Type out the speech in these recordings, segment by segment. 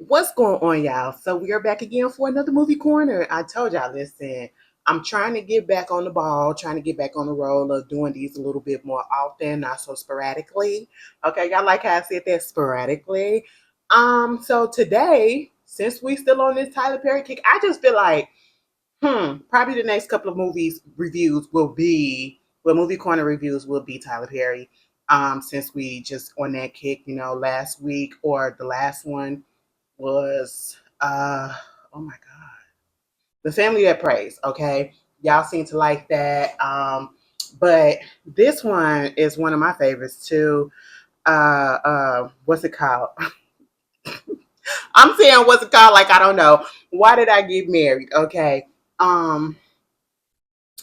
What's going on, y'all? So we are back again for another movie corner. I told y'all, listen, I'm trying to get back on the ball, trying to get back on the roll of doing these a little bit more often, not so sporadically. Okay, y'all like how I said that sporadically. So today, since we still on this Tyler Perry kick, I just feel like, probably the next couple of movies reviews will be, well, movie corner reviews will be Tyler Perry. Since we just on that kick, last week or the last one was oh my god, The Family That Prays. Okay, y'all seem to like that. But this one is one of my favorites too. What's it called? I'm saying what's it called, like I don't know. Why Did I Get Married? Okay. um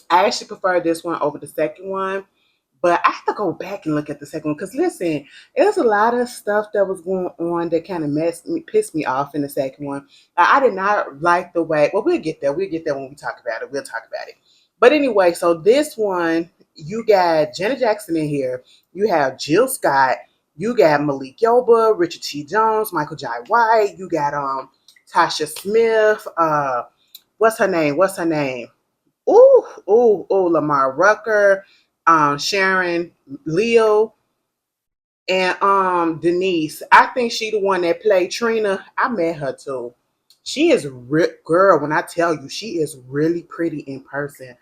I actually prefer this one over the second one, but I have to go back and look at the second one because listen, there's a lot of stuff that was going on that kind of pissed me off in the second one. I did not like the way. Well, we'll get there. We'll get there when we talk about it. We'll talk about it. But anyway, so this one, you got Janet Jackson in here. You have Jill Scott. You got Malik Yoba, Richard T. Jones, Michael Jai White. You got Tasha Smith. What's her name? What's her name? Lamar Rucker, Sharon Leo, and Denise. I think she the one that played Trina. I met her too. She is girl. When I tell you, she is really pretty in person.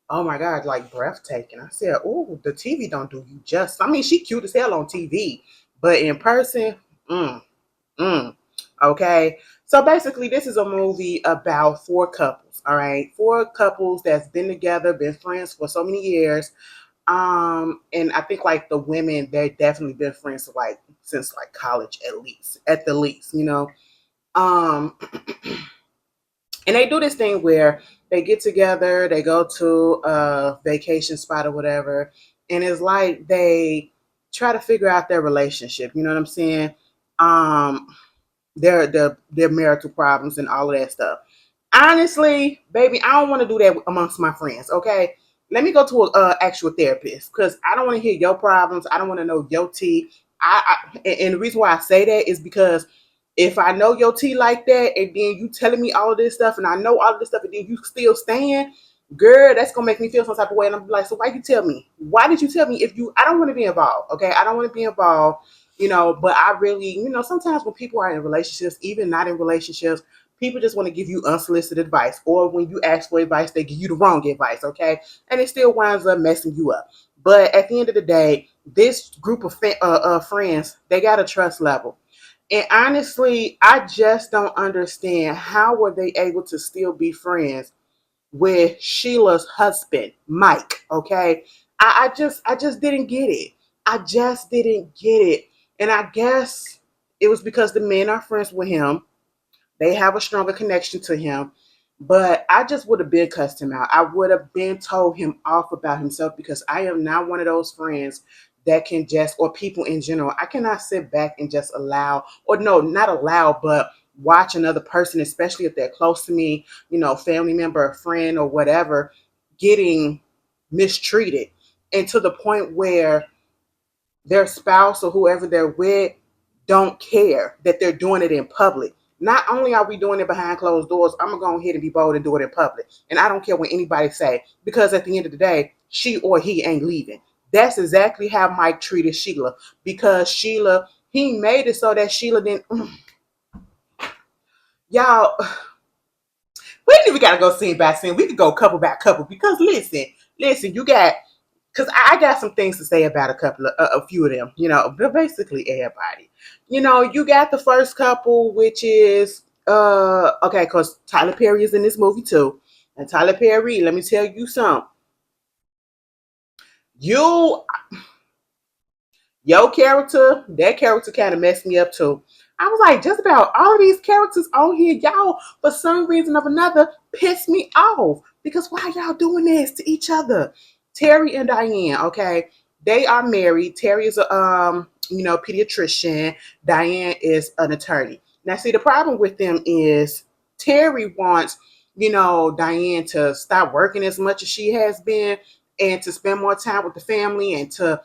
Oh my god, like breathtaking. I said, "Oh, the TV don't do you just." I mean, she cute as hell on TV, but in person, mm, mm. Okay. So basically, this is a movie about four couples. All right. Four couples that's been together, been friends for so many years. And I think like the women, they've definitely been friends like since like college at the least. Um, and they do this thing where they get together, they go to a vacation spot or whatever, and it's like they try to figure out their relationship. You know what I'm saying? Um, their marital problems and all of that stuff. Honestly, baby, I don't want to do that amongst my friends. Okay, let me go to a actual therapist because I don't want to hear your problems. I don't want to know your tea. And the reason why I say that is because if I know your tea like that, and then you telling me all of this stuff, and I know all of this stuff, and then you still stand, girl, that's gonna make me feel some type of way. And I'm like, so why you tell me? Why did you tell me? If you, I don't want to be involved. Okay, I don't want to be involved. But I really, sometimes when people are in relationships, even not in relationships, people just want to give you unsolicited advice, or when you ask for advice, they give you the wrong advice. Okay, and it still winds up messing you up. But at the end of the day, this group of friends, they got a trust level. And honestly, I just don't understand how were they able to still be friends with Sheila's husband, Mike. Okay. I just didn't get it. I just didn't get it. And I guess it was because the men are friends with him. They have a stronger connection to him. But I just would have been cussed him out. I would have been told him off about himself because I am not one of those friends that can just, or people in general, I cannot sit back and just allow, or no, not allow, but watch another person, especially if they're close to me, family member, a friend, or whatever, getting mistreated. And to the point where their spouse or whoever they're with don't care that they're doing it in public. Not only are we doing it behind closed doors, I'm gonna go ahead and be bold and do it in public. And I don't care what anybody say, because at the end of the day, she or he ain't leaving. That's exactly how Mike treated Sheila. Because Sheila, he made it so that Sheila didn't y'all, we ain't even gotta go scene by scene. We could go couple by couple because listen, you got because I got some things to say about a few of them, but basically everybody. You got the first couple, which is okay, because Tyler Perry is in this movie too. And Tyler Perry, let me tell you something. You Your character, that character kind of messed me up too. I was like, just about all of these characters on here, y'all, for some reason or another, piss me off. Because why y'all doing this to each other? Terry and Diane, okay, they are married. Terry is a pediatrician. Diane is an attorney. Now, see, the problem with them is Terry wants, Diane to stop working as much as she has been and to spend more time with the family and to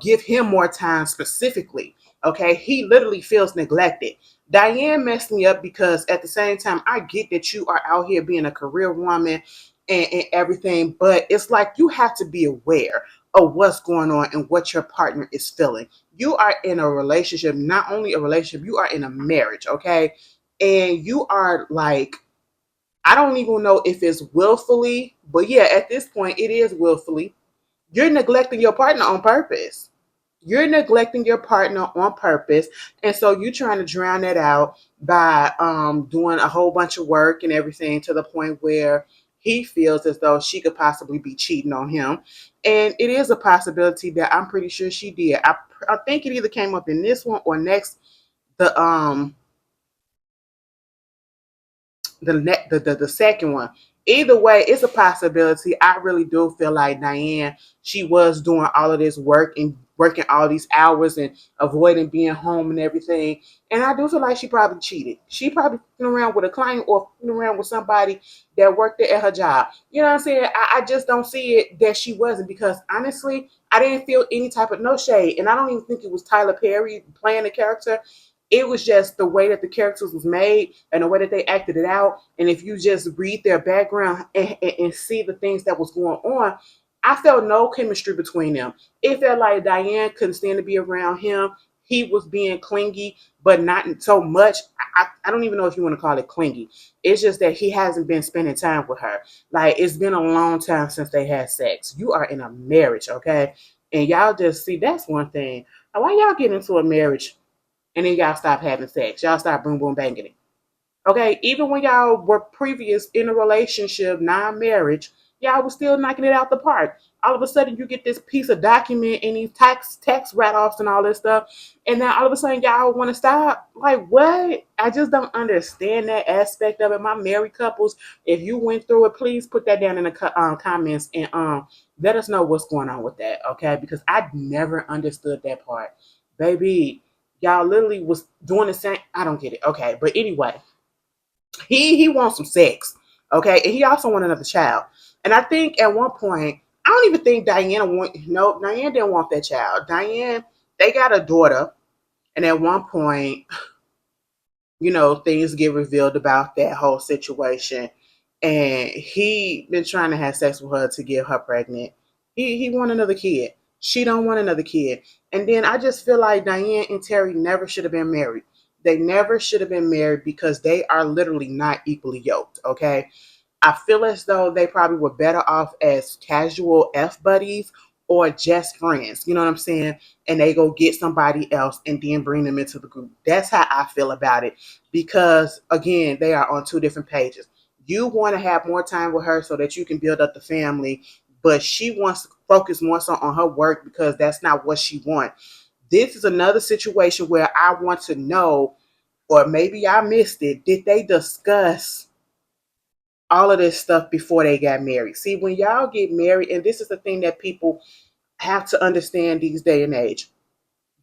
give him more time specifically. Okay. He literally feels neglected. Diane messed me up because at the same time, I get that you are out here being a career woman and everything, but it's like you have to be aware of what's going on and what your partner is feeling. You are in a relationship, not only a relationship, you are in a marriage, okay? And you are like, I don't even know if it's willfully, but yeah, at this point, it is willfully. You're neglecting your partner on purpose. You're neglecting your partner on purpose. And so you're trying to drown that out by doing a whole bunch of work and everything to the point where he feels as though she could possibly be cheating on him. And it is a possibility that I'm pretty sure she did. I think it either came up in this one or next. The second one. Either way, it's a possibility. I really do feel like Diane, she was doing all of this work and working all these hours and avoiding being home and everything. And I do feel like she probably cheated. She probably fooling around with a client or fooling around with somebody that worked there at her job. You know what I'm saying? I just don't see it that she wasn't, because honestly, I didn't feel any type of no shade. And I don't even think it was Tyler Perry playing the character. It was just the way that the characters was made and the way that they acted it out. And if you just read their background and see the things that was going on, I felt no chemistry between them. It felt like Diane couldn't stand to be around him. He was being clingy, but not so much. I don't even know if you want to call it clingy. It's just that he hasn't been spending time with her. Like, it's been a long time since they had sex. You are in a marriage, okay? And y'all just see, that's one thing. Why y'all get into a marriage and then y'all stop having sex? Y'all stop boom boom banging it. Okay, even when y'all were previous in a relationship, non-marriage, y'all was still knocking it out the park. All of a sudden, you get this piece of document and these tax write-offs and all this stuff, and then all of a sudden, y'all want to stop. Like, what? I just don't understand that aspect of it. My married couples, if you went through it, please put that down in the comments and let us know what's going on with that. Okay, because I never understood that part, baby. Y'all literally was doing the same. I don't get it. Okay, but anyway, he wants some sex, okay, and he also want another child. And I think at one point, I don't even think Diane didn't want that child. Diane, they got a daughter, and at one point, things get revealed about that whole situation, and he been trying to have sex with her to get her pregnant. He want another kid. She don't want another kid. And then I just feel like Diane and Terry never should have been married. They never should have been married because they are literally not equally yoked, okay? I feel as though they probably were better off as casual F buddies or just friends. You know what I'm saying? And they go get somebody else and then bring them into the group. That's how I feel about it. Because again, they are on two different pages. You want to have more time with her so that you can build up the family, but she wants to focus more so on her work because that's not what she wants. This is another situation where I want to know, or maybe I missed it. Did they discuss all of this stuff before they got married? See, when y'all get married, and this is the thing that people have to understand these day and age.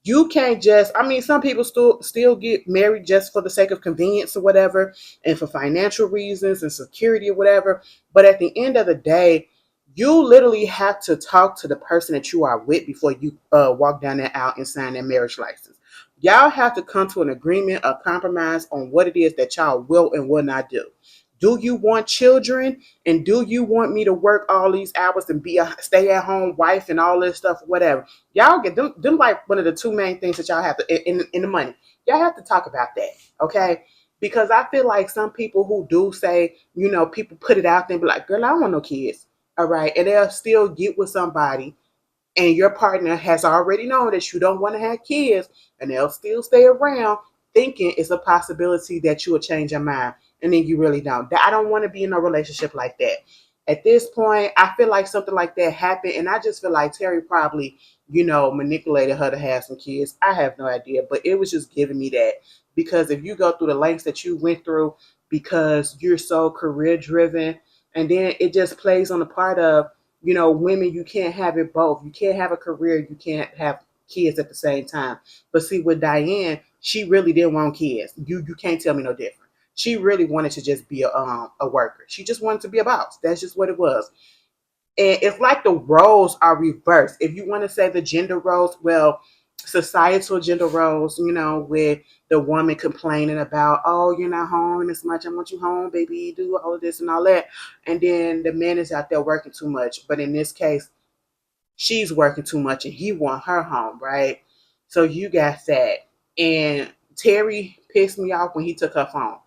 You can't just, I mean, some people still get married just for the sake of convenience or whatever, and for financial reasons and security or whatever. But at the end of the day, you literally have to talk to the person that you are with before you walk down that aisle and sign that marriage license. Y'all have to come to an agreement, a compromise on what it is that y'all will and will not do. Do you want children? And do you want me to work all these hours and be a stay at home wife and all this stuff, whatever? Y'all get them like one of the two main things that y'all have to in the money. Y'all have to talk about that, okay? Because I feel like some people who do say, people put it out there and be like, girl, I don't want no kids. All right. And they'll still get with somebody, and your partner has already known that you don't want to have kids, and they'll still stay around thinking it's a possibility that you will change your mind, and then you really don't. I don't want to be in a relationship like that. At this point, I feel like something like that happened, and I just feel like Terry probably, manipulated her to have some kids. I have no idea, but it was just giving me that, because if you go through the lengths that you went through because you're so career driven, and then it just plays on the part of, women, you can't have it both. You can't have a career, you can't have kids at the same time. But see, with Diane, she really didn't want kids. You can't tell me no different. She really wanted to just be a worker. She just wanted to be a boss. That's just what it was. And it's like the roles are reversed. If you want to say the gender roles, well, societal gender roles, with the woman complaining about, oh, you're not home as much. I want you home, baby. Do all of this and all that. And then the man is out there working too much. But in this case, she's working too much and he want her home, right? So you got that. And Terry pissed me off when he took her phone.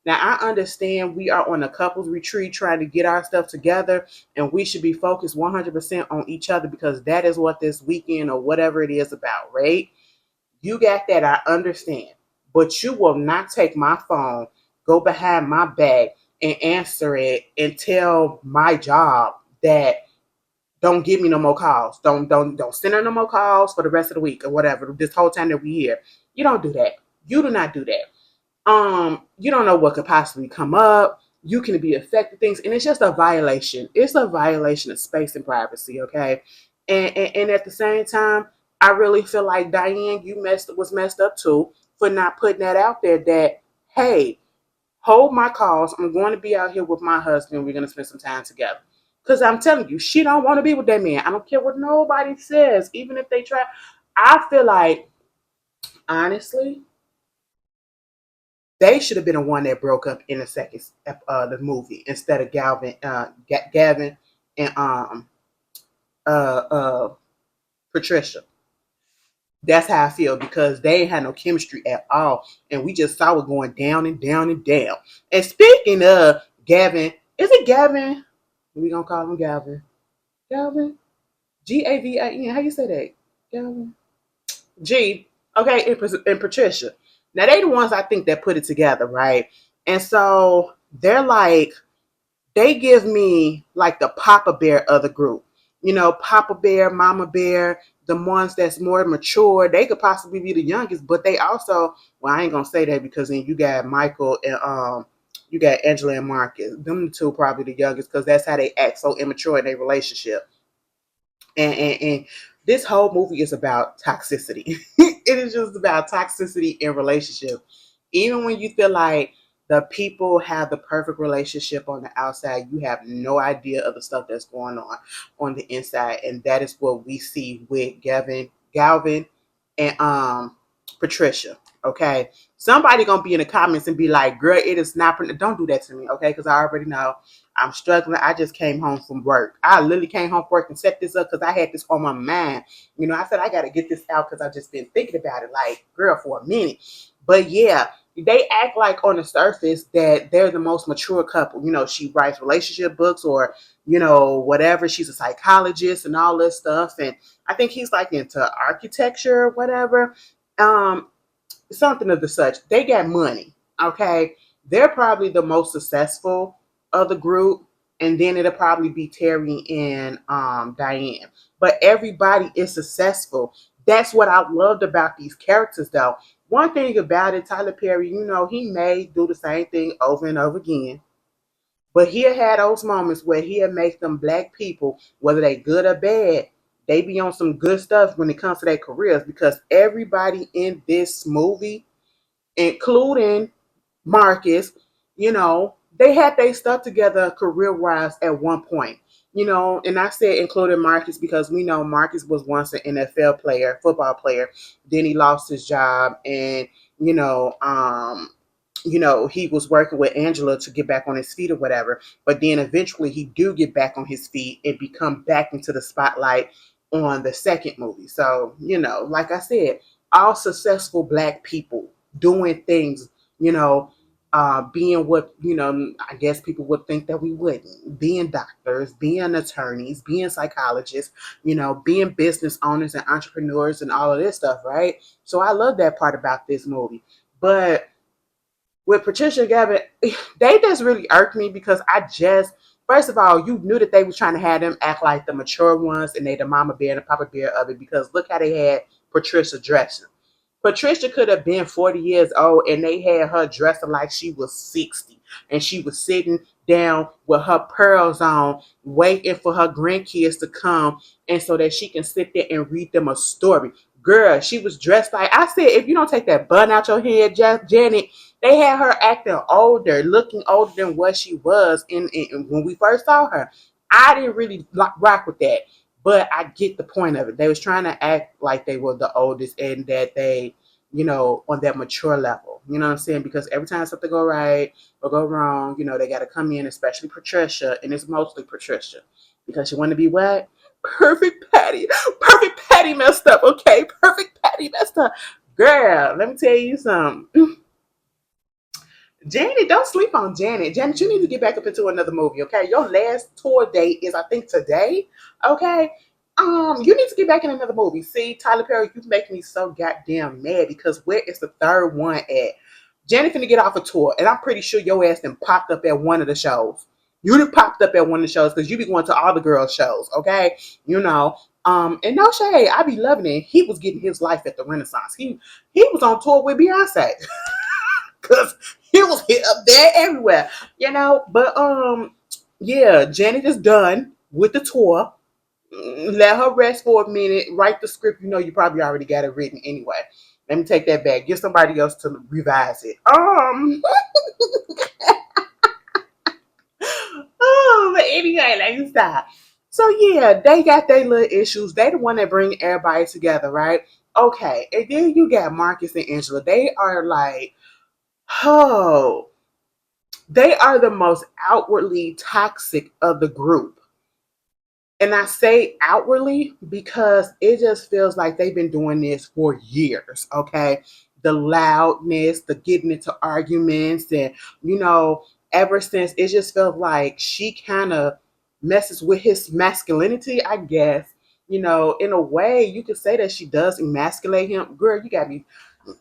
Now I understand we are on a couples retreat trying to get our stuff together and we should be focused 100% on each other because that is what this weekend or whatever it is about, right? You got that, I understand. But you will not take my phone, go behind my back and answer it and tell my job that don't give me no more calls. Don't send her no more calls for the rest of the week or whatever. This whole time that we here, you don't do that. You do not do that. You don't know what could possibly come up. You can be affected things, and it's just a violation. It's a violation of space and privacy. Okay, and at the same time, I really feel like Diane, you messed up too for not putting that out there. That hey, hold my calls. I'm going to be out here with my husband. We're going to spend some time together. Because I'm telling you, she don't want to be with that man. I don't care what nobody says, even if they try. I feel like, honestly, they should have been the one that broke up in the second the movie instead of Gavin and uh, uh, Patricia. That's how I feel because they ain't had no chemistry at all, and we just saw it going down and down and down. And speaking of Gavin, is it Gavin? We gonna call him Gavin. Gavin, Gavin. How you say that? Gavin. G. Okay, and Patricia. Now they the ones I think that put it together, right? And so they're like they give me like the Papa Bear of the group. Papa Bear, Mama Bear, the ones that's more mature. They could possibly be the youngest, but they also, well, I ain't gonna say that because then you got Michael and you got Angela and Marcus. Them two probably the youngest because that's how they act so immature in their relationship. And this whole movie is about toxicity. It is just about toxicity in relationship. Even when you feel like the people have the perfect relationship on the outside, you have no idea of the stuff that's going on the inside, and that is what we see with Galvin, and Patricia. Okay, somebody gonna be in the comments and be like, "Girl, it is not." Don't do that to me, okay? Because I already know I'm struggling. I just came home from work. I literally came home from work and set this up because I had this on my mind. I said I got to get this out because I've just been thinking about it, like, girl, for a minute. But yeah, they act like on the surface that they're the most mature couple. She writes relationship books or, whatever. She's a psychologist and all this stuff. And I think he's like into architecture or whatever. Um, Something of the such. They got money. Okay. They're probably the most successful of the group. And then it'll probably be Terry and Diane. But everybody is successful. That's what I loved about these characters though. One thing about it, Tyler Perry, he may do the same thing over and over again. But he'll have those moments where he'll make them black people, whether they good or bad, they be on some good stuff when it comes to their careers because everybody in this movie, including Marcus, they had their stuff together career wise at one point. And I said including Marcus because we know Marcus was once an NFL player, football player. Then he lost his job and, you know, um, he was working with Angela to get back on his feet or whatever. But then eventually he do get back on his feet and become back into the spotlight on the second movie. So, like I said, all successful black people doing things, being what, I guess people would think that we wouldn't. Being doctors, being attorneys, being psychologists, being business owners and entrepreneurs and all of this stuff, right? So I love that part about this movie. But with Patricia and Gavin, they just really irked me because first of all, you knew that they was trying to have them act like the mature ones and they the mama bear and the papa bear of it because look how they had Patricia dressing. Patricia could have been 40 years old and they had her dressing like she was 60 and she was sitting down with her pearls on waiting for her grandkids to come and so that she can sit there and read them a story. Girl, she was dressed like I said, if you don't take that bun out your head, Janet, they had her acting older, looking older than what she was in when we first saw her. I didn't really rock with that. But I get the point of it. They was trying to act like they were the oldest and that they, on that mature level. You know what I'm saying? Because every time something go right or go wrong, they got to come in, especially Patricia, and it's mostly Patricia, because she want to be what? Perfect Patty. Perfect Patty messed up. Okay, perfect Patty messed up. Girl, let me tell you something. Janet, don't sleep on Janet. Janet, you need to get back up into another movie, okay? Your last tour date is, I think, today, okay? You need to get back in another movie. See, Tyler Perry, you make me so goddamn mad because where is the third one at? Janet finna get off a tour, and I'm pretty sure your ass then popped up at one of the shows. You done popped up at one of the shows because you be going to all the girls' shows, okay? And no shade, I be loving it. He was getting his life at the Renaissance. He was on tour with Beyonce. Cause he was hit up there everywhere, But yeah, Janet is done with the tour. Let her rest for a minute. Write the script. You probably already got it written anyway. Let me take that back. Get somebody else to revise it. But anyway, let me stop. So yeah, they got their little issues. They the one that bring everybody together, right? Okay, and then you got Marcus and Angela. They are like, oh, they are the most outwardly toxic of the group. And I say outwardly because it just feels like they've been doing this for years, okay? The loudness, the getting into arguments, and, ever since it just felt like she kind of messes with his masculinity, I guess. In a way, you could say that she does emasculate him. Girl, you got me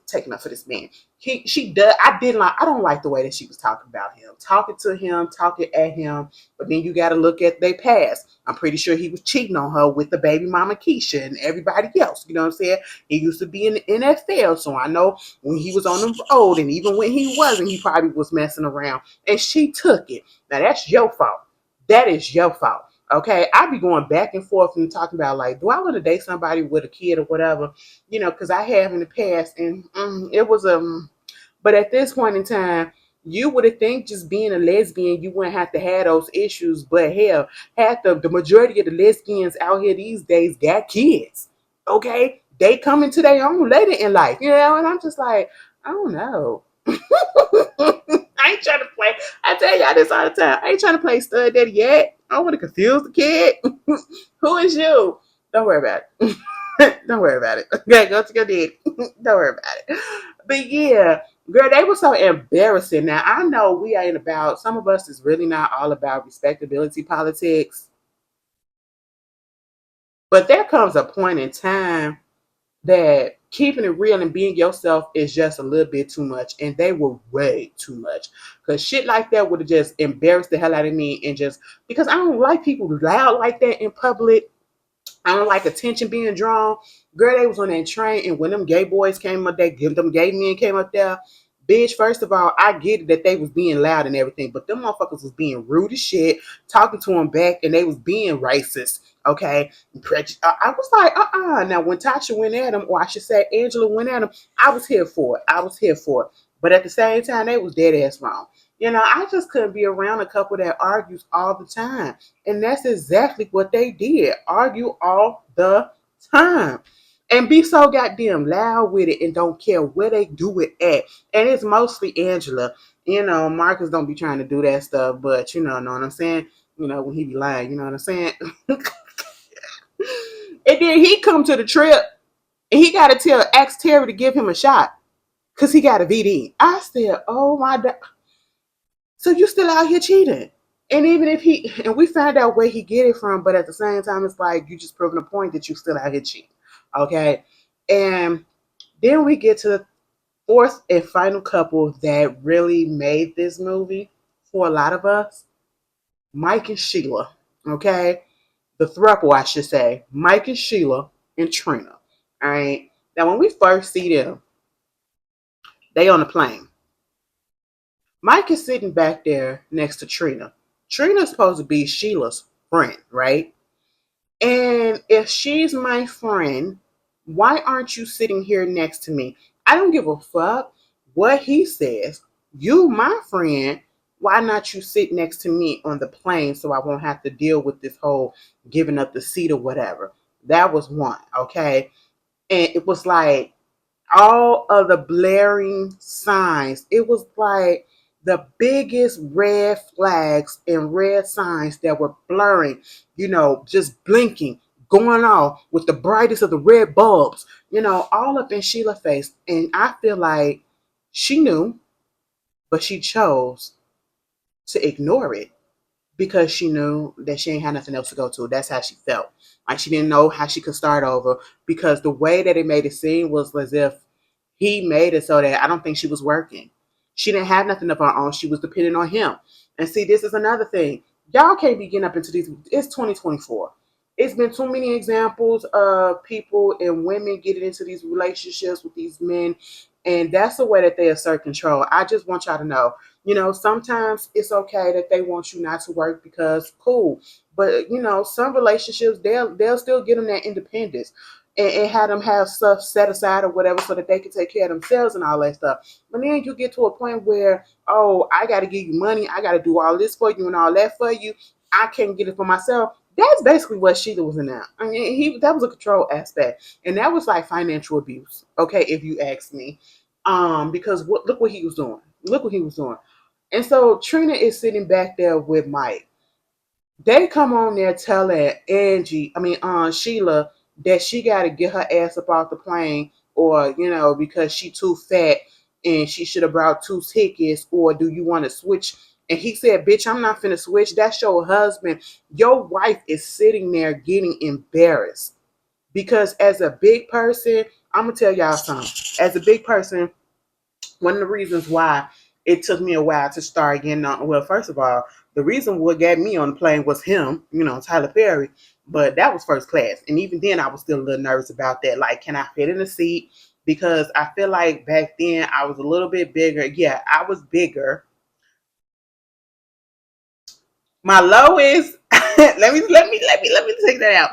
taking up for this man. She does. I don't like the way that she was talking about him, talking to him, talking at him. But then you got to look at their past. I'm pretty sure he was cheating on her with the baby mama Keisha and everybody else. You know what I'm saying? He used to be in the NFL, so I know when he was on the road, and even when he wasn't, he probably was messing around. And she took it. Now that's your fault. That is your fault. Okay, I be going back and forth and talking about, like, do I want to date somebody with a kid or whatever? Because I have in the past, and it was But at this point in time, you would have think just being a lesbian, you wouldn't have to have those issues. But hell, half the majority of the lesbians out here these days got kids. Okay, they come into their own later in life, and I'm just like, I don't know. I ain't trying to play. I tell y'all this all the time. I ain't trying to play stud daddy yet. I don't want to confuse the kid. Who is you? Don't worry about it. Don't worry about it. Okay, go to your daddy. Don't worry about it. But yeah, girl, they were so embarrassing. Now I know we ain't about, some of us is really not all about respectability politics. But there comes a point in time that keeping it real and being yourself is just a little bit too much. And they were way too much. Because shit like that would have just embarrassed the hell out of me. And just because I don't like people loud like that in public. I don't like attention being drawn. Girl, they was on that train, and when them gay boys came up there, them gay men came up there, bitch, first of all, I get it that they was being loud and everything, but them motherfuckers was being rude as shit, talking to them back, and they was being racist, okay? I was like, Now, when Tasha went at him, or I should say Angela went at him, I was here for it. I was here for it. But at the same time, they was dead ass wrong. I just couldn't be around a couple that argues all the time. And that's exactly what they did. Argue all the time. And be so goddamn loud with it and don't care where they do it at. And it's mostly Angela. Marcus don't be trying to do that stuff, but know what I'm saying? When he be lying, you know what I'm saying? And then he come to the trip and he gotta ask Terry to give him a shot. Cause he got a VD. I said, oh my God. So you still out here cheating. And even if we found out where he get it from, but at the same time, it's like you just proving a point that you still out here cheating. Okay. And then we get to the fourth and final couple that really made this movie for a lot of us. Mike and Sheila. Okay. The throuple, I should say. Mike and Sheila and Trina. All right. Now, when we first see them, they on the plane. Mike is sitting back there next to Trina. Trina's supposed to be Sheila's friend, right? And if she's my friend, why aren't you sitting here next to me? I don't give a fuck what he says. You, my friend, Why not you sit next to me on the plane so I won't have to deal with this whole giving up the seat or whatever? That was one, okay? And it was like all of the blaring signs. It was like the biggest red flags and red signs that were blurring, just blinking, going off with the brightest of the red bulbs, all up in Sheila's face. And I feel like she knew, but she chose to ignore it because she knew that she ain't had nothing else to go to. That's how she felt. Like she didn't know how she could start over because the way that it made it seem was as if he made it so that I don't think she was working. She didn't have nothing of her own. She was dependent on him. And see, this is another thing. Y'all can't be getting up into these. It's 2024. It's been too many examples of people and women getting into these relationships with these men. And that's the way that they assert control. I just want y'all to know, sometimes it's okay that they want you not to work because cool. But some relationships they'll still get them that independence and have them have stuff set aside or whatever so that they can take care of themselves and all that stuff. But then you get to a point where, oh, I got to give you money. I got to do all this for you and all that for you. I can't get it for myself. That's basically what Sheila was in that. I mean, that was a control aspect. And that was like financial abuse, okay, if you ask me. Because look what he was doing. Look what he was doing. And so Trina is sitting back there with Mike. They come on there telling Sheila that she got to get her ass up off the plane, or because she too fat and she should have brought two tickets, or do you want to switch? And he said, "Bitch, I'm not finna switch. That's your husband. Your wife is sitting there getting embarrassed because as a big person, I'm gonna tell y'all something. As a big person, one of the reasons why it took me a while to start getting on. Well, first of all, the reason what got me on the plane was him, Tyler Perry. But that was first class, and even then, I was still a little nervous about that. Like, can I fit in the seat? Because I feel like back then I was a little bit bigger. Yeah, I was bigger. My lowest. let me take that out.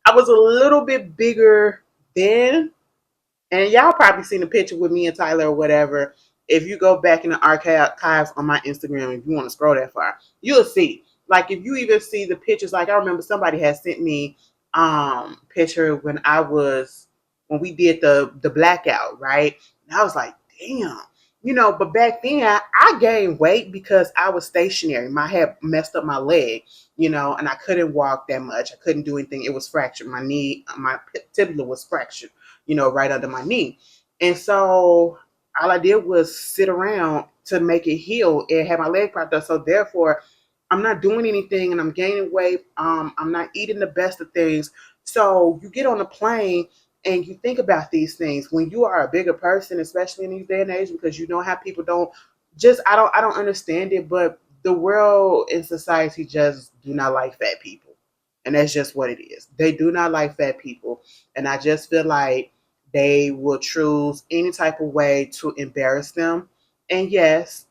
I was a little bit bigger then. And y'all probably seen a picture with me and Tyler or whatever. If you go back in the archives on my Instagram, if you want to scroll that far, you'll see. Like if you even see the pictures, like I remember somebody had sent me picture when we did the blackout, right? And I was like, damn. But back then I gained weight because I was stationary. My had messed up my leg, and I couldn't walk that much. I couldn't do anything. It was fractured. My knee, my tibia was fractured, right under my knee. And so all I did was sit around to make it heal and have my leg propped up. So therefore, I'm not doing anything and I'm gaining weight. I'm not eating the best of things. So you get on a plane and you think about these things when you are a bigger person, especially in these day and age, because you know how people don't just I don't understand it, but the world and society just do not like fat people. And that's just what it is. They do not like fat people. And I just feel like they will choose any type of way to embarrass them. And yes,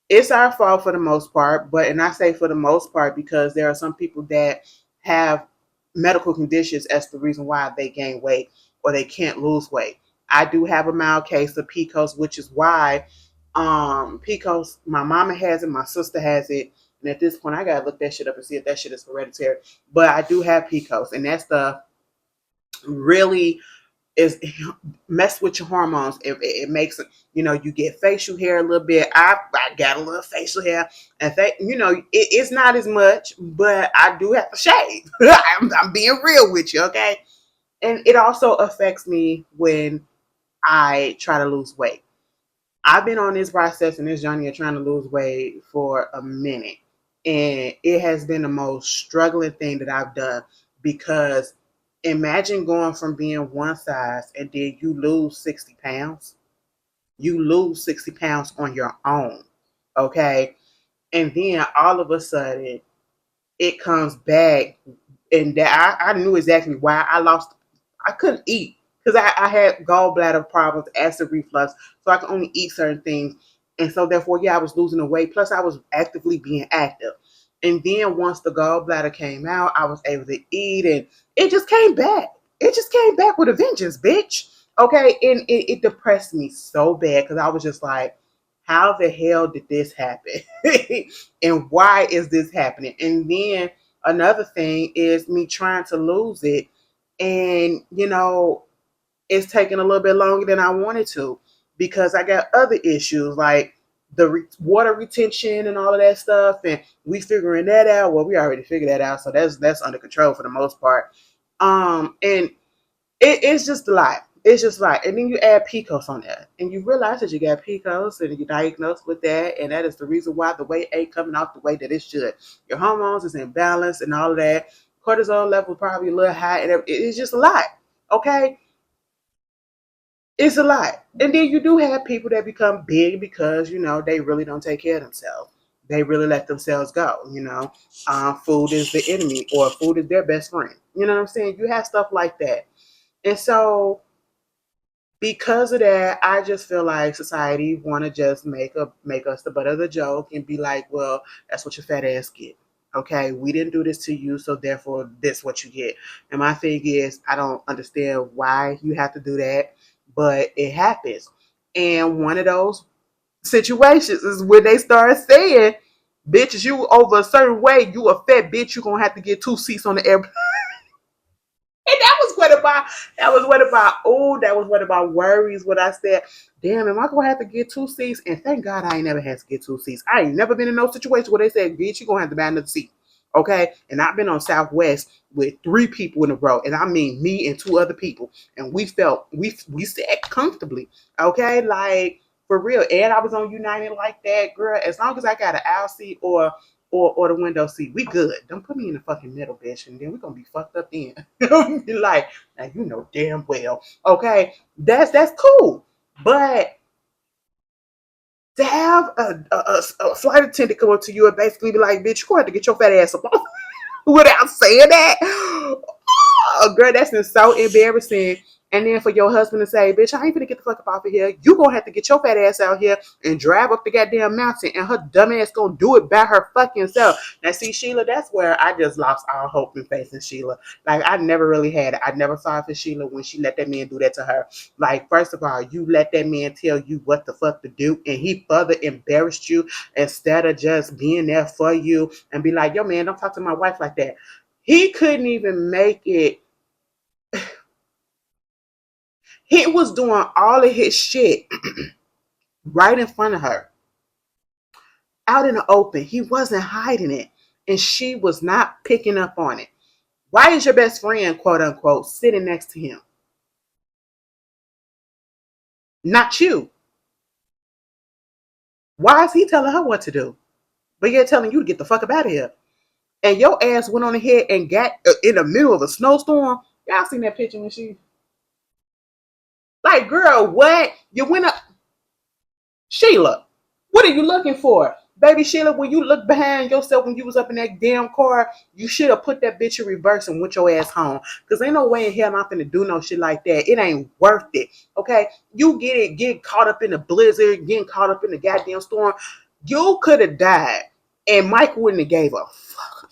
it's our fault for the most part, and I say for the most part because there are some people that have medical conditions as the reason why they gain weight or they can't lose weight. I do have a mild case of PCOS, which is why PCOS, my mama has it, my sister has it, and at this point I gotta look that shit up and see if that shit is hereditary. But I do have PCOS, and that stuff really is mess with your hormones. It makes you get facial hair a little bit. I got a little facial hair, and it's not as much, but I do have to shave. I'm being real with you, okay? And it also affects me when I try to lose weight. I've been on this process and this journey of trying to lose weight for a minute, and it has been the most struggling thing that I've done because imagine going from being one size and then you lose 60 pounds. You lose 60 pounds on your own, okay? And then all of a sudden it comes back, and that I knew exactly why I lost. I couldn't eat because I had gallbladder problems, acid reflux, so I could only eat certain things, and so therefore, yeah, I was losing the weight. Plus, I was actively being active, and then once the gallbladder came out, I was able to eat, and it just came back. It just came back with a vengeance, bitch. Okay, and it depressed me so bad because I was just like, how the hell did this happen? And why is this happening? And then another thing is me trying to lose it. And, it's taking a little bit longer than I wanted to because I got other issues like the water retention and all of that stuff. And we figuring that out. Well, we already figured that out. So that's under control for the most part. And it's just a lot. It's just a lot. And then you add PCOS on that. And you realize that you got PCOS and you're diagnosed with that. And that is the reason why the weight ain't coming off the way that it should. Your hormones is imbalanced and all of that. Cortisol level probably a little high. And it's just a lot. Okay? It's a lot. And then you do have people that become big because, they really don't take care of themselves. They really let themselves go. Food is the enemy or food is their best friend. You know what I'm saying? You have stuff like that. And so because of that, I just feel like society want to just make us the butt of the joke and be like, well, that's what your fat ass get. Okay, we didn't do this to you, so therefore this what you get. And my thing is, I don't understand why you have to do that, but it happens. And one of those situations is when they start saying, bitches, you over a certain way, you a fat bitch, you gonna have to get 2 seats on the airplane. And that was one of my worries when I said, damn, am I gonna have to get 2 seats? And thank God I ain't never had to get 2 seats. I ain't never been in no situation where they said, bitch, you gonna have to buy another seat. Okay. And I've been on Southwest with 3 people in a row. And I mean me and 2 other people. And we sat comfortably. Okay, like for real. And I was on United like that, girl. As long as I got an aisle seat or the window seat, we good. Don't put me in the fucking middle, bitch, and then we're gonna be fucked up then. Be like, now you know damn well. Okay, that's cool. But to have a flight attendant come up to you and basically be like, bitch, you're gonna have to get your fat ass up without saying that. Oh, girl, that's been so embarrassing. And then for your husband to say, bitch, I ain't gonna get the fuck up off of here. You gonna have to get your fat ass out here and drive up the goddamn mountain, and her dumb ass gonna do it by her fucking self. Now, see, Sheila, that's where I just lost all hope in facing Sheila. Like, I never really had it. I never saw it for Sheila when she let that man do that to her. Like, first of all, you let that man tell you what the fuck to do, and he further embarrassed you instead of just being there for you and be like, yo, man, don't talk to my wife like that. He couldn't even make it. He was doing all of his shit right in front of her, out in the open. He wasn't hiding it, and she was not picking up on it. Why is your best friend, quote unquote, sitting next to him? Not you. Why is he telling her what to do? But you're telling you to get the fuck up out of here. And your ass went on ahead and got in the middle of a snowstorm. Y'all seen that picture when she, like, girl, what? You went up, Sheila, what are you looking for? Baby Sheila, when you look behind yourself when you was up in that damn car, you should have put that bitch in reverse and went your ass home. Because ain't no way in hell I'm finna do no shit like that. It ain't worth it. Okay? You get caught up in the blizzard, getting caught up in the goddamn storm. You could have died. And Mike wouldn't have gave a fuck.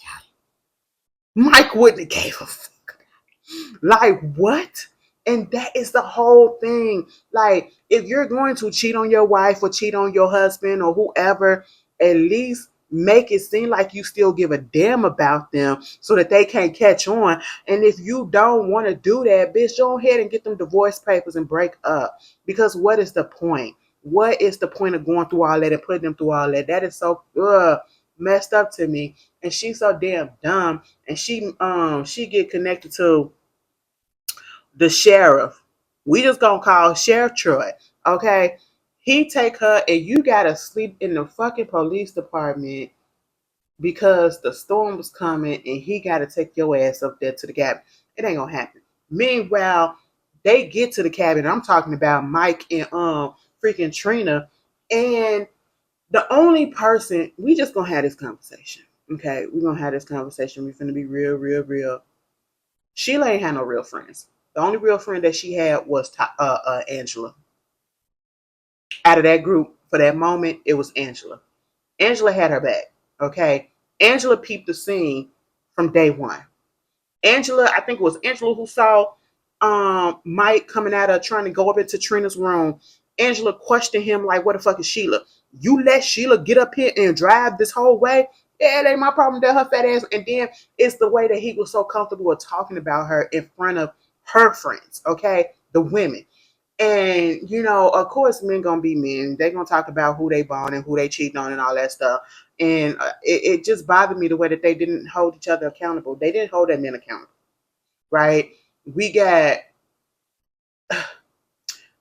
Mike wouldn't have gave a fuck. Like, what? And that is the whole thing. Like, if you're going to cheat on your wife or cheat on your husband or whoever, at least make it seem like you still give a damn about them so that they can't catch on. And if you don't want to do that, bitch, go ahead and get them divorce papers and break up. Because what is the point? What is the point of going through all that and putting them through all that? That is so messed up to me. And she's so damn dumb. And she get connected to the sheriff. We just gonna call Sheriff Troy. Okay. He take her and you gotta sleep in the fucking police department because the storm was coming and he gotta take your ass up there to the cabin. It ain't gonna happen. Meanwhile, they get to the cabin. I'm talking about Mike and freaking Trina. And the only person, we just gonna have this conversation. Okay, we're gonna have this conversation. We're gonna be real, real, real. Sheila ain't had no real friends. The only real friend that she had was Angela. Out of that group, for that moment, it was Angela. Angela had her back. Okay, Angela peeped the scene from day one. Angela, I think it was Angela who saw Mike coming out of trying to go up into Trina's room Angela questioned him like, what the fuck is Sheila? You let Sheila get up here and drive this whole way? Yeah, it ain't my problem that her fat ass. And then it's the way that he was so comfortable with talking about her in front of her friends, okay? The women. And of course, men gonna be men. They gonna talk about who they bone and who they cheating on and all that stuff. And it just bothered me the way that they didn't hold each other accountable. They didn't hold that men accountable, right? We got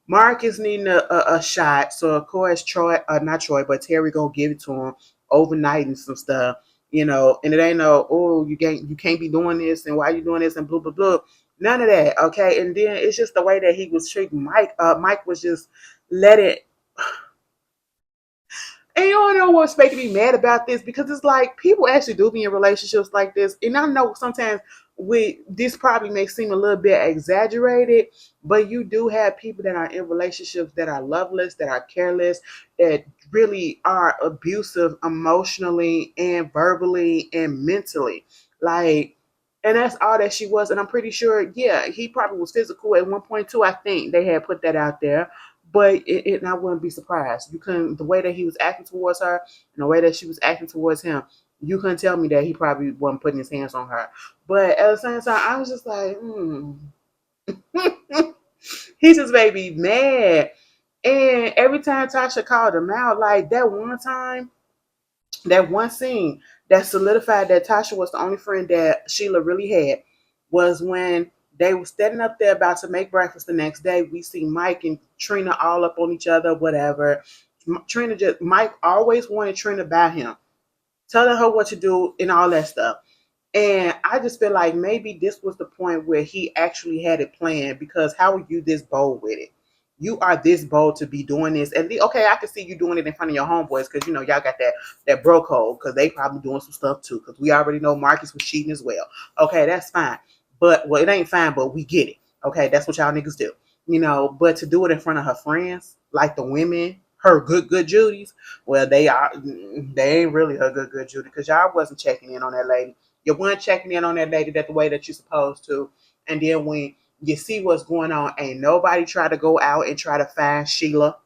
Marcus needing a shot, so of course Troy, not Troy, but Terry gonna give it to him overnight and some stuff, and it ain't no, oh, you can't be doing this and why you doing this and blah blah blah. None of that, okay. And then it's just the way that he was treating Mike. Mike was just let it. And you don't know what's making me mad about this because it's like people actually do be in relationships like this. And I know sometimes this probably may seem a little bit exaggerated, but you do have people that are in relationships that are loveless, that are careless, that really are abusive emotionally and verbally and mentally. Like, and that's all that she was. And I'm pretty sure, yeah, he probably was physical at one point too. I think they had put that out there, but and I wouldn't be surprised. You couldn't, the way that he was acting towards her and the way that she was acting towards him, you couldn't tell me that he probably wasn't putting his hands on her. But at the same time, I was just like, he just made me mad. And every time Tasha called him out, like that one time, that one scene that solidified that Tasha was the only friend that Sheila really had was when they were standing up there about to make breakfast the next day. We see Mike and Trina all up on each other, whatever. Mike always wanted Trina by him, telling her what to do and all that stuff. And I just feel like maybe this was the point where he actually had it planned because how are you this bold with it? You are this bold to be doing this. And okay, I can see you doing it in front of your homeboys because y'all got that bro code because they probably doing some stuff too. Because we already know Marcus was cheating as well. Okay, that's fine. But well, it ain't fine, but we get it. Okay, that's what y'all niggas do. But to do it in front of her friends, like the women, her good Judies, well, they ain't really her good Judy because y'all wasn't checking in on that lady. You weren't checking in on that lady that the way that you're supposed to. And then when you see what's going on, ain't nobody try to go out and try to find Sheila.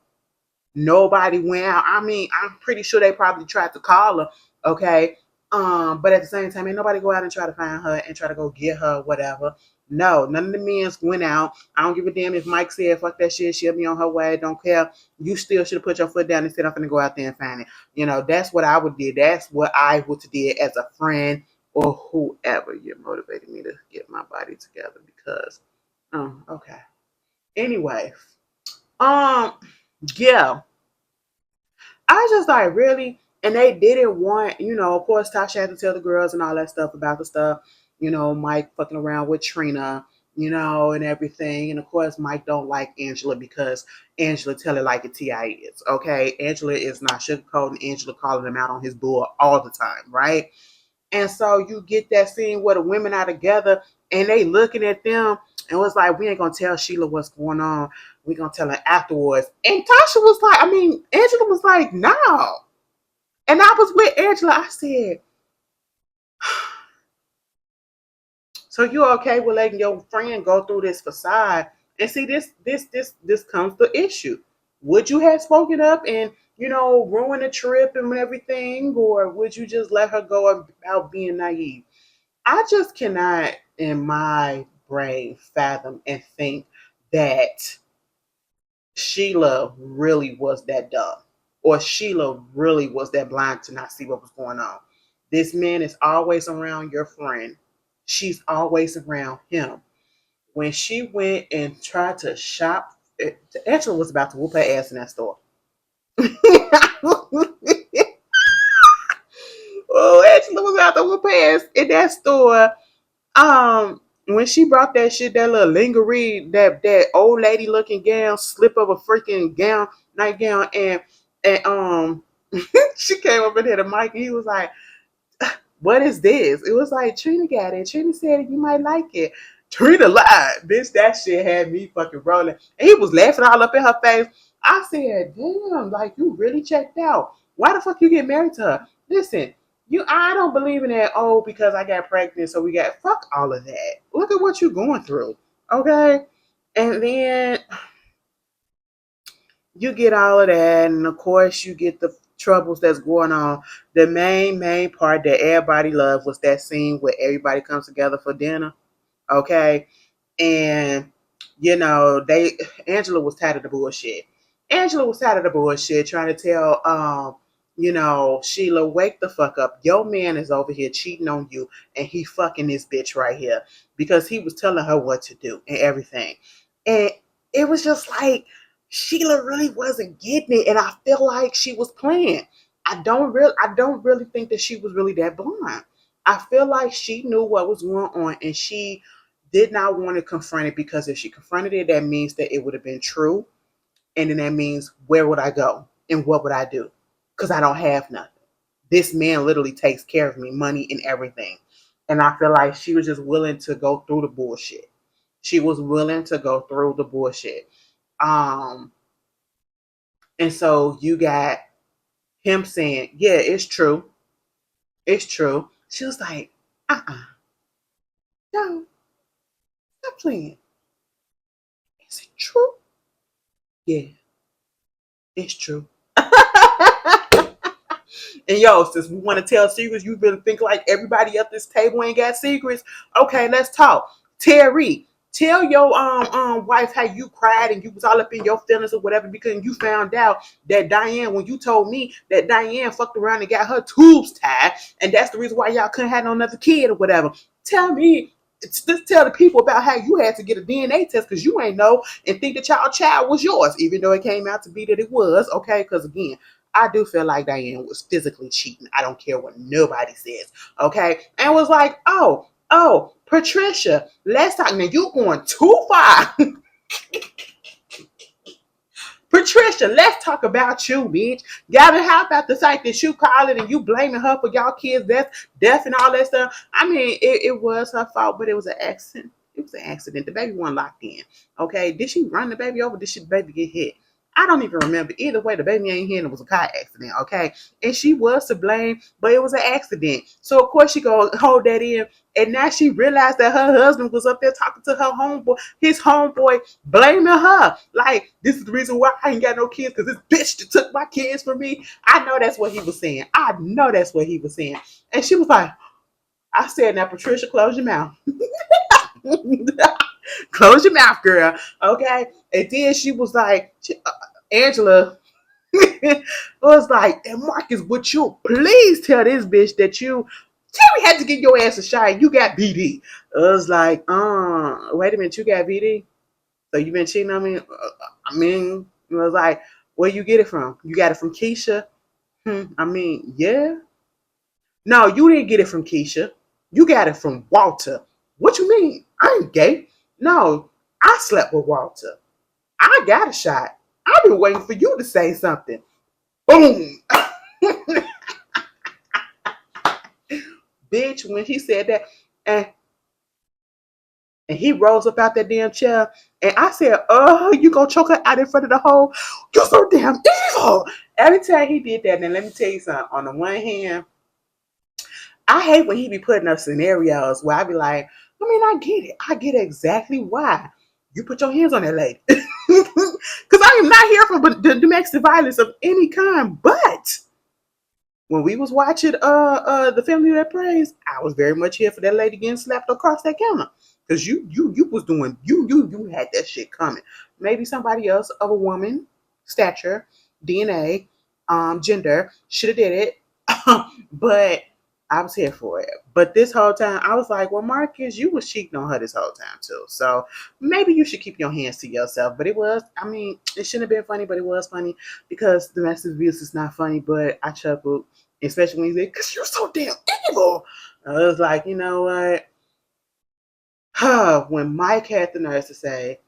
Nobody went out. I mean, I'm pretty sure they probably tried to call her, okay? But at the same time, ain't nobody go out and try to find her and try to go get her, whatever. No, none of the men went out. I don't give a damn if Mike said fuck that shit, she'll be on her way. Don't care. You still should have put your foot down and said I'm gonna go out there and find it. That's what I would do. That's what I would did as a friend or whoever. You motivated me to get my body together because okay. Anyway, um yeah, I just like really, and they didn't want, of course, Tasha had to tell the girls and all that stuff about the stuff, Mike fucking around with Trina, and everything. And of course, Mike don't like Angela because Angela tell it like it TI is. Okay, Angela is not sugarcoating. Angela calling him out on his bull all the time, right? And so you get that scene where the women are together and they looking at them and was like, we ain't gonna tell Sheila what's going on. We gonna tell her afterwards. And Tasha was like, Angela was like, no. And I was with Angela. I said, so you okay with letting your friend go through this facade? And see, this comes the issue. Would you have spoken up and ruin the trip and everything, or would you just let her go about being naive? I just cannot, in my brain, fathom and think that Sheila really was that dumb, or Sheila really was that blind to not see what was going on. This man is always around your friend. She's always around him. When she went and tried to shop, Angela was about to whoop her ass in that store. Oh, Angela was about to whoop her ass in that store. When she brought that shit, that little lingerie, that old lady looking gown, slip of a freaking gown, nightgown, and she came up in here to Mike and he was like, what is this? It was like Trina got it. Trina said you might like it. Trina lied. Bitch, that shit had me fucking rolling. And he was laughing all up in her face. I said, damn, like you really checked out. Why the fuck you get married to her? Listen, I don't believe in that, oh, because I got pregnant, so we got fuck all of that. Look at what you're going through. Okay? And then you get all of that, and of course you get the troubles that's going on. The main part that everybody loved was that scene where everybody comes together for dinner. Okay, and they Angela was tired of the bullshit. Angela was tired of the bullshit, trying to tell Sheila, wake the fuck up. Your man is over here cheating on you, and he fucking this bitch right here because he was telling her what to do and everything. And it was just like Sheila really wasn't getting it, and I feel like she was playing. I don't really think that she was really that blind. I feel like she knew what was going on, and she did not want to confront it, because if she confronted it, that means that it would have been true. And then that means, where would I go and what would I do? Because I don't have nothing. This man literally takes care of me, money and everything. And I feel like she was just willing to go through the bullshit. She was willing to go through the bullshit. Um, and so you got him saying, yeah, it's true. It's true. She was like, no, stop playing. Is it true? Yeah, it's true. And yo, since we want to tell secrets, you really think like everybody at this table ain't got secrets? Okay, let's talk. Terry, tell your wife how you cried and you was all up in your feelings or whatever because you found out that Diane, when you told me that Diane fucked around and got her tubes tied, and that's the reason why y'all couldn't have no another kid or whatever. Tell me. Just tell the people about how you had to get a DNA test because you ain't know and think that y'all child was yours, even though it came out to be that it was. Okay, because again, I do feel like Diane was physically cheating. I don't care what nobody says. Okay. And was like, Patricia, let's talk. Now you're going too far. Patricia, let's talk about you, bitch. Gavin, how about the fact that you calling and you blaming her for y'all kids' death and all that stuff? I mean, it was her fault, but it was an accident. It was an accident. The baby wasn't locked in. Okay. Did she run the baby over? Did the baby get hit? I don't even remember. Either way, the baby ain't here and it was a car accident, okay? And she was to blame, but it was an accident. So of course she go hold that in. And now she realized that her husband was up there talking to her homeboy, his homeboy, blaming her. Like, this is the reason why I ain't got no kids, because this bitch took my kids from me. I know that's what he was saying. I know that's what he was saying. And she was like, I said, now Patricia, close your mouth. Close your mouth, girl. Okay. And then she was like, Angela was like, and Marcus, would you please tell this bitch that Terry had to get your ass a shot. You got BD. I was like, wait a minute, you got BD? So you been cheating on me? I mean, it was like, where you get it from? You got it from Keisha? I mean, yeah. No, you didn't get it from Keisha. You got it from Walter. What you mean? I ain't gay. No, I slept with Walter. I got a shot. I've been waiting for you to say something. Boom. Bitch, when he said that, and and he rose up out that damn chair, and I said, "Oh, you gonna choke her out in front of the hole? You're so damn evil." Every time he did that, and let me tell you something. On the one hand, I hate when he be putting up scenarios where I be like, I mean, I get it. I get exactly why you put your hands on that lady. Because I am not here for the domestic violence of any kind. But when we was watching the Family That Prays, I was very much here for that lady getting slapped across that counter. Because you was doing you had that shit coming. Maybe somebody else of a woman, stature, DNA, gender, should have did it. But I was here for it. But this whole time, I was like, well, Marcus, you was cheating on her this whole time, too. So maybe you should keep your hands to yourself. But it was, I mean, it shouldn't have been funny, but it was funny because domestic abuse is not funny. But I chuckled, especially when he said, because you're so damn evil. I was like, you know what? When Mike had the nerve to say,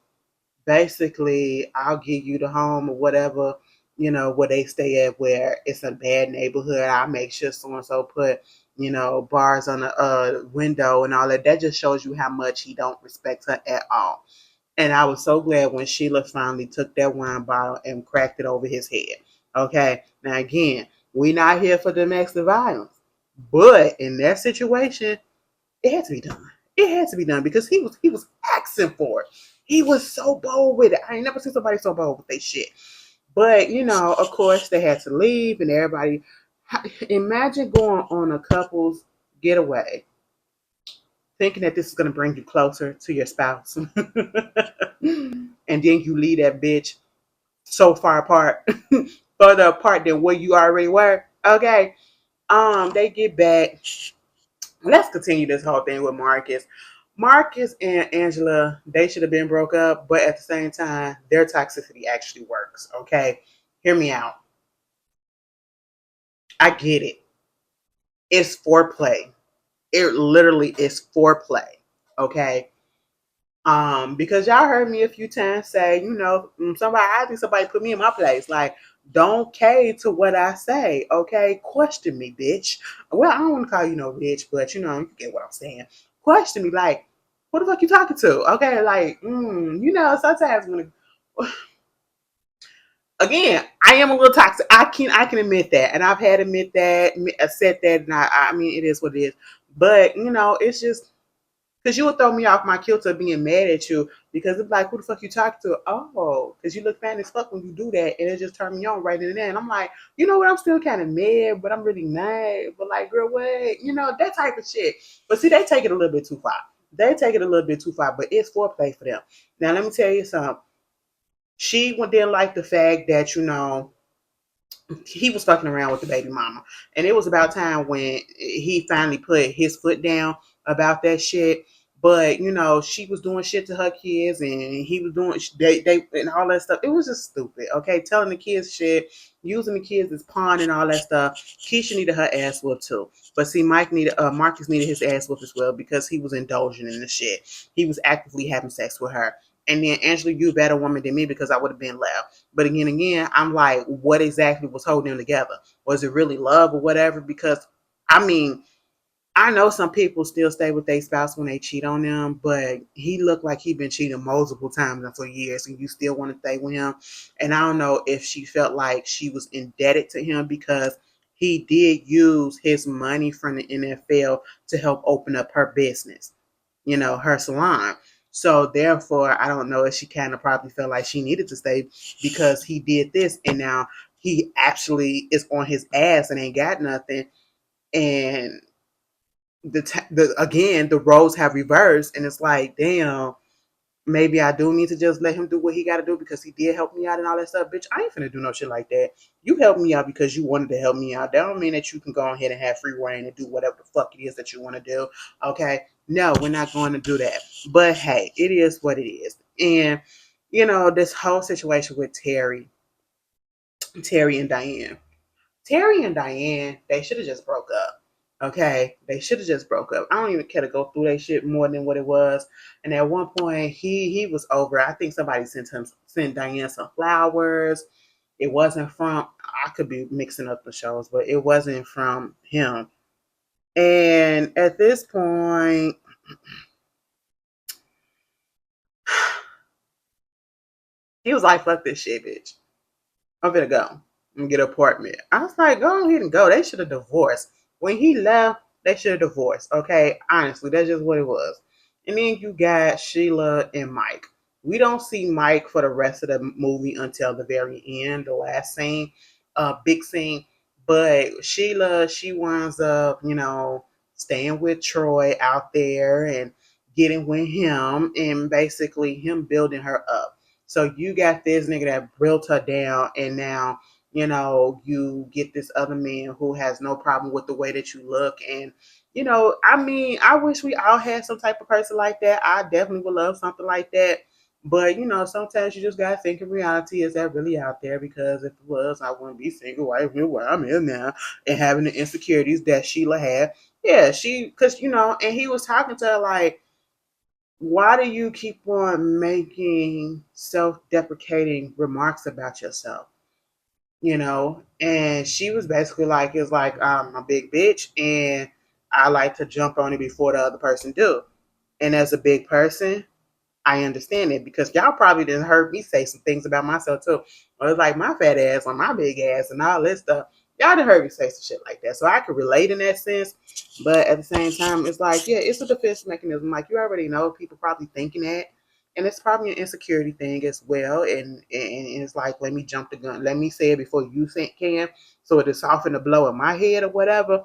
basically, I'll give you the home or whatever, where they stay at, where it's a bad neighborhood. I'll make sure so and so put, bars on the window and all that. That just shows you how much he don't respect her at all. And I was so glad when Sheila finally took that wine bottle and cracked it over his head. Okay. Now again, we're not here for domestic violence. But in that situation, it had to be done. It had to be done because he was asking for it. He was so bold with it. I ain't never seen somebody so bold with their shit. But of course, they had to leave, and everybody. Imagine going on a couple's getaway, thinking that this is going to bring you closer to your spouse, and then you leave that bitch so far apart, further apart than where you already were. Okay. They get back. Let's continue this whole thing with Marcus. Marcus and Angela, they should have been broke up, but at the same time, their toxicity actually works. Okay. Hear me out. I get it. It's foreplay. It literally is foreplay. Okay. Because y'all heard me a few times say, I think somebody put me in my place. Like, don't cave to what I say, okay? Question me, bitch. Well, I don't want to call you no bitch, but you get what I'm saying. Question me, like, who the fuck you talking to? Okay, like, sometimes when again, I am a little toxic. I can admit that, and I've had to admit that, said that, and I mean, it is what it is. But it's just because you would throw me off my kilter being mad at you because it's like, who the fuck you talking to? Oh, because you look fat as fuck when you do that, and it just turned me on right in there. And I'm like, you know what? I'm still kind of mad, but I'm really mad. But like, girl, what? That type of shit. But see, they take it a little bit too far. They take it a little bit too far, but it's foreplay for them. Now, let me tell you something. She didn't like the fact that he was fucking around with the baby mama. And it was about time when he finally put his foot down about that shit. But she was doing shit to her kids, and he was doing they and all that stuff. It was just stupid. Okay, telling the kids shit, using the kids as pawn and all that stuff. Keisha needed her ass whooped too. But see, Marcus needed his ass whooped as well because he was indulging in the shit. He was actively having sex with her. And then Angela, you a better woman than me because I would have been left. But again, I'm like, what exactly was holding them together? Was it really love or whatever? Because I mean, I know some people still stay with their spouse when they cheat on them, but he looked like he'd been cheating multiple times and for years, and you still want to stay with him. And I don't know if she felt like she was indebted to him because he did use his money from the NFL to help open up her business, her salon. So therefore, I don't know if she kind of probably felt like she needed to stay because he did this, and now he actually is on his ass and ain't got nothing. And the roles have reversed, and it's like, damn, maybe I do need to just let him do what he got to do because he did help me out and all that stuff. Bitch, I ain't finna do no shit like that. You helped me out because you wanted to help me out. That don't mean that you can go ahead and have free reign and do whatever the fuck it is that you want to do. Okay? No, we're not going to do that. But hey, it is what it is. And this whole situation with Terry and Diane. Terry and Diane, they should have just broke up. Okay, they should have just broke up. I don't even care to go through that shit more than what it was. And at one point, he was over. I think somebody sent Diane some flowers. It wasn't from. I could be mixing up the shows, but it wasn't from him. And at this point, he was like, "Fuck this shit, bitch. I'm gonna go and get an apartment." I was like, go ahead and go. They should have divorced. When he left, they should have divorced. Okay, honestly, that's just what it was. And then you got Sheila and Mike. We don't see Mike for the rest of the movie until the very end, the last scene, big scene. But Sheila, she winds up, staying with Troy out there and getting with him, and basically him building her up. So you got this nigga that built her down, and now you get this other man who has no problem with the way that you look. And I mean, I wish we all had some type of person like that. I definitely would love something like that. But sometimes you just gotta think in reality, is that really out there? Because if it was, I wouldn't be single right here where I'm in now and having the insecurities that Sheila had. Yeah, because and he was talking to her like, why do you keep on making self-deprecating remarks about yourself? And she was basically like, it's like, I'm a big bitch and I like to jump on it before the other person do. And as a big person, I understand it because y'all probably didn't heard me say some things about myself too. Well, it's like my fat ass or my big ass and all this stuff. Y'all didn't heard me say some shit like that. So I could relate in that sense. But at the same time, it's like, yeah, it's a defense mechanism. Like, you already know people probably thinking that. And it's probably an insecurity thing as well. And it's like, let me jump the gun. Let me say it before you think can. So it is soften the blow in my head or whatever.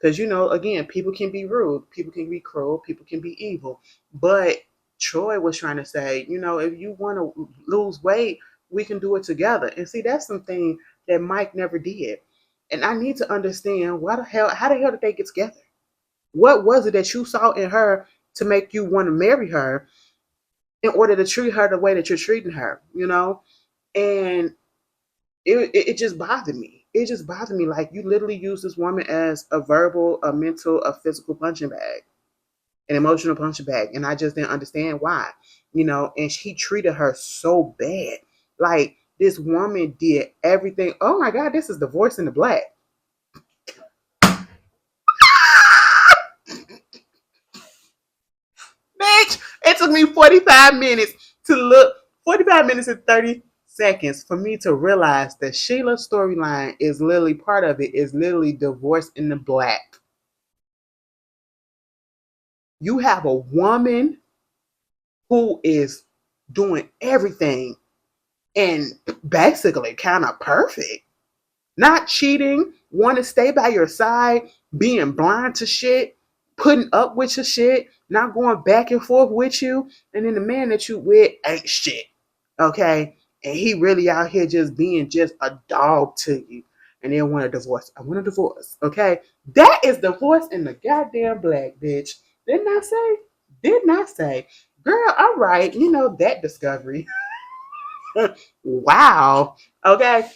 Because, again, people can be rude, people can be cruel, people can be evil. But Troy was trying to say, if you want to lose weight, we can do it together. And see, that's something that Mike never did. And I need to understand how the hell did they get together? What was it that you saw in her to make you want to marry her in order to treat her the way that you're treating her, And it just bothered me. It just bothered me. Like, you literally use this woman as a verbal, a mental, a physical punching bag, an emotional punching bag. And I just didn't understand why, and he treated her so bad. Like, this woman did everything. Oh my God, this is the voice in the black. Bitch, it took me 45 minutes to look, 45 minutes and 30 seconds for me to realize that Sheila's storyline is literally part of it, is literally divorce in the black. You have a woman who is doing everything and basically kind of perfect, not cheating, want to stay by your side, being blind to shit, putting up with your shit, not going back and forth with you, and then the man that you with ain't shit. Okay? And he really out here just being just a dog to you. And then want a divorce. I want a divorce. Okay? That is divorce in the goddamn black, bitch. Didn't I say? Didn't I say? Girl, all right, that discovery. Wow. Okay.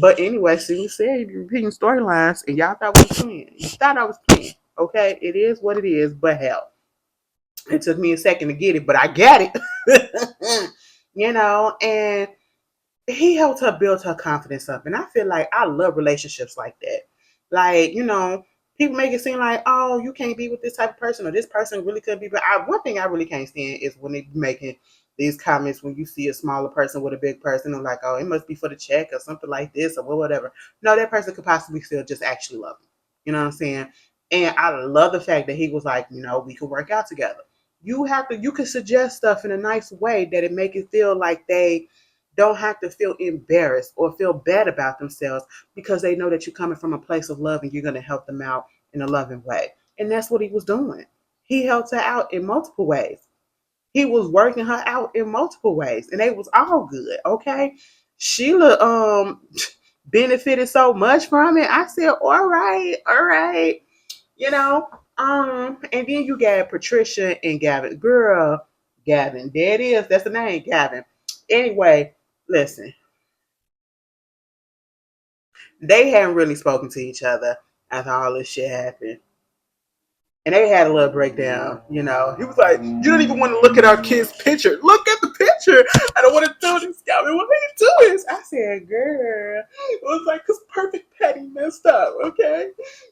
But anyway, see, we said you're repeating storylines and y'all thought we was playing. You thought I was playing. Okay. It is what it is, but hell. It took me a second to get it, but I got it. And he helped her build her confidence up. And I feel like I love relationships like that. Like, people make it seem like, oh, you can't be with this type of person or this person really could be. But one thing I really can't stand is when they be making these comments when you see a smaller person with a big person and like, oh, it must be for the check or something like this or whatever. No, that person could possibly still just actually love him. You know what I'm saying? And I love the fact that he was like, we could work out together. You can suggest stuff in a nice way that it make it feel like they don't have to feel embarrassed or feel bad about themselves because they know that you're coming from a place of love and you're going to help them out in a loving way. And that's what he was doing. He helped her out in multiple ways. He was working her out in multiple ways, and it was all good. Okay, Sheila benefited so much from it. I said, all right, all right, you know. And then you got Patricia and Gavin. Girl, Gavin, there it is. That's the name, Gavin. Anyway, listen, they hadn't really spoken to each other after all this shit happened. And they had a little breakdown. He was like, you don't even want to look at our kid's picture. Look at the picture. I don't want to do this, Gavin. What are you doing? I said, girl. It was like, because Perfect Patty messed up, okay?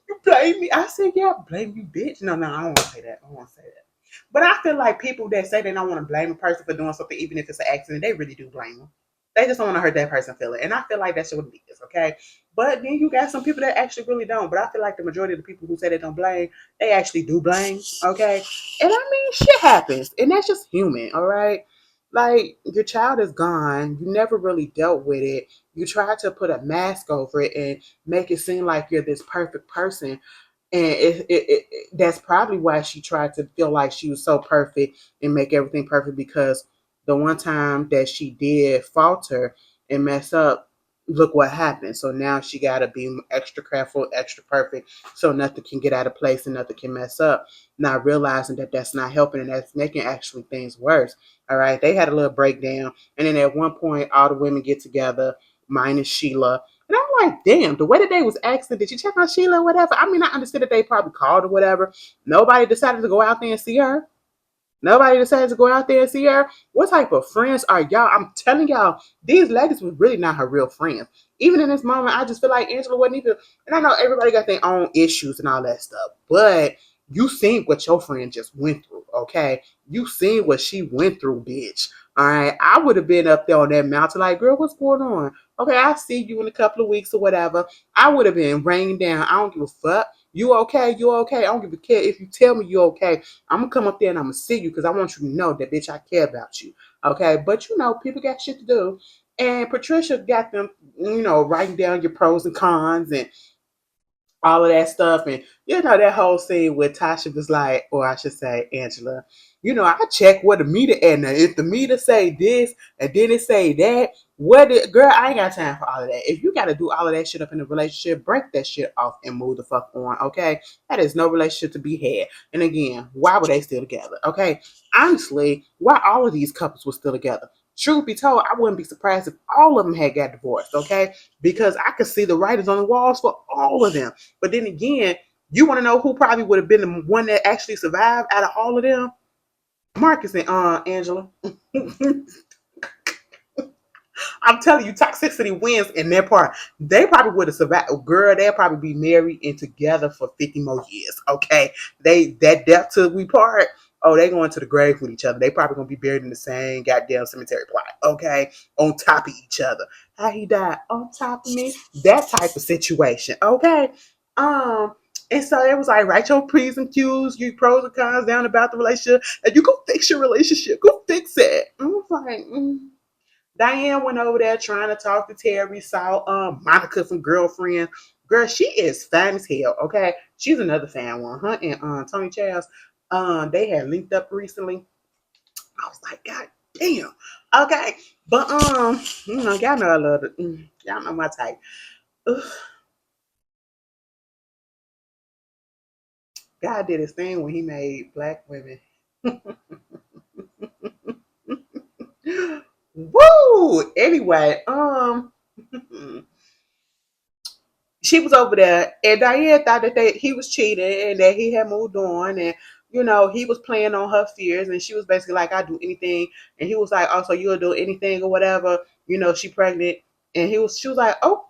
You blame me. I said, yeah, blame you, bitch. No, I don't want to say that. I don't want to say that. But I feel like people that say they don't want to blame a person for doing something, even if it's an accident, they really do blame them. They just don't want to hurt that person feeling. And I feel like that's what it is, okay? But then you got some people that actually really don't. But I feel like the majority of the people who say they don't blame, they actually do blame, okay? And I mean, shit happens. And that's just human, all right? Like, your child is gone. You never really dealt with it. You tried to put a mask over it and make it seem like you're this perfect person, and that's probably why she tried to feel like she was so perfect and make everything perfect, because the one time that she did falter and mess up, look what happened. So now she got to be extra careful, extra perfect, so nothing can get out of place and nothing can mess up, not realizing that that's not helping and that's making actually things worse. All right, they had a little breakdown, and then at one point all the women get together minus Sheila. And I'm like, damn, the way that they was asking, did you check on Sheila or whatever? I mean, I understood that they probably called or whatever. Nobody decided to go out there and see her. Nobody decided to go out there and see her. What type of friends are y'all? I'm telling y'all, these ladies were really not her real friends. Even in this moment, I just feel like Angela wasn't even, and I know everybody got their own issues and all that stuff, but you seen what your friend just went through, okay? You seen what she went through, bitch. All right, I would have been up there on that mountain, like, girl, what's going on? Okay, I'll see you in a couple of weeks or whatever. I would have been raining down. I don't give a fuck. You okay? You okay? I don't give a care if you tell me you're okay. I'm gonna come up there and I'm gonna see you because I want you to know that, bitch, I care about you. Okay, but people got shit to do. And Patricia got them, writing down your pros and cons and all of that stuff. And that whole scene where Tasha was like, or I should say Angela, I check what the meter and if the meter say this and then it say that, girl, I ain't got time for all of that. If you gotta do all of that shit up in a relationship, break that shit off and move the fuck on, okay? That is no relationship to be had. And again, why were they still together? Okay. Honestly, why all of these couples were still together? Truth be told, I wouldn't be surprised if all of them had got divorced, okay? Because I could see the writers on the walls for all of them. But then again, you want to know who probably would have been the one that actually survived out of all of them? Marcus and Angela. I'm telling you, toxicity wins in their part. They probably would have survived. Girl, they'll probably be married and together for 50 more years. Okay. That death till we part. Oh, they going to the grave with each other. They probably gonna be buried in the same goddamn cemetery plot. Okay. On top of each other. How he died on top of me. That type of situation. Okay. And so it was like, write your P's and Q's, you pros and cons down about the relationship, and you go fix your relationship. Go fix it. I was like, Diane went over there trying to talk to Terry, saw Monica from Girlfriend. Girl, she is fine as hell, okay? She's another fan one. Her and Tony Charles, they had linked up recently. I was like, God damn. Okay. But y'all know I love it. Y'all know my type. Ugh. God did his thing when he made black women. Woo! Anyway, she was over there, and Diane thought that he was cheating and that he had moved on, and he was playing on her fears, and she was basically like, "I'd do anything," and he was like, "Oh, so you'll do anything or whatever?" She pregnant, and she was like, "Oh,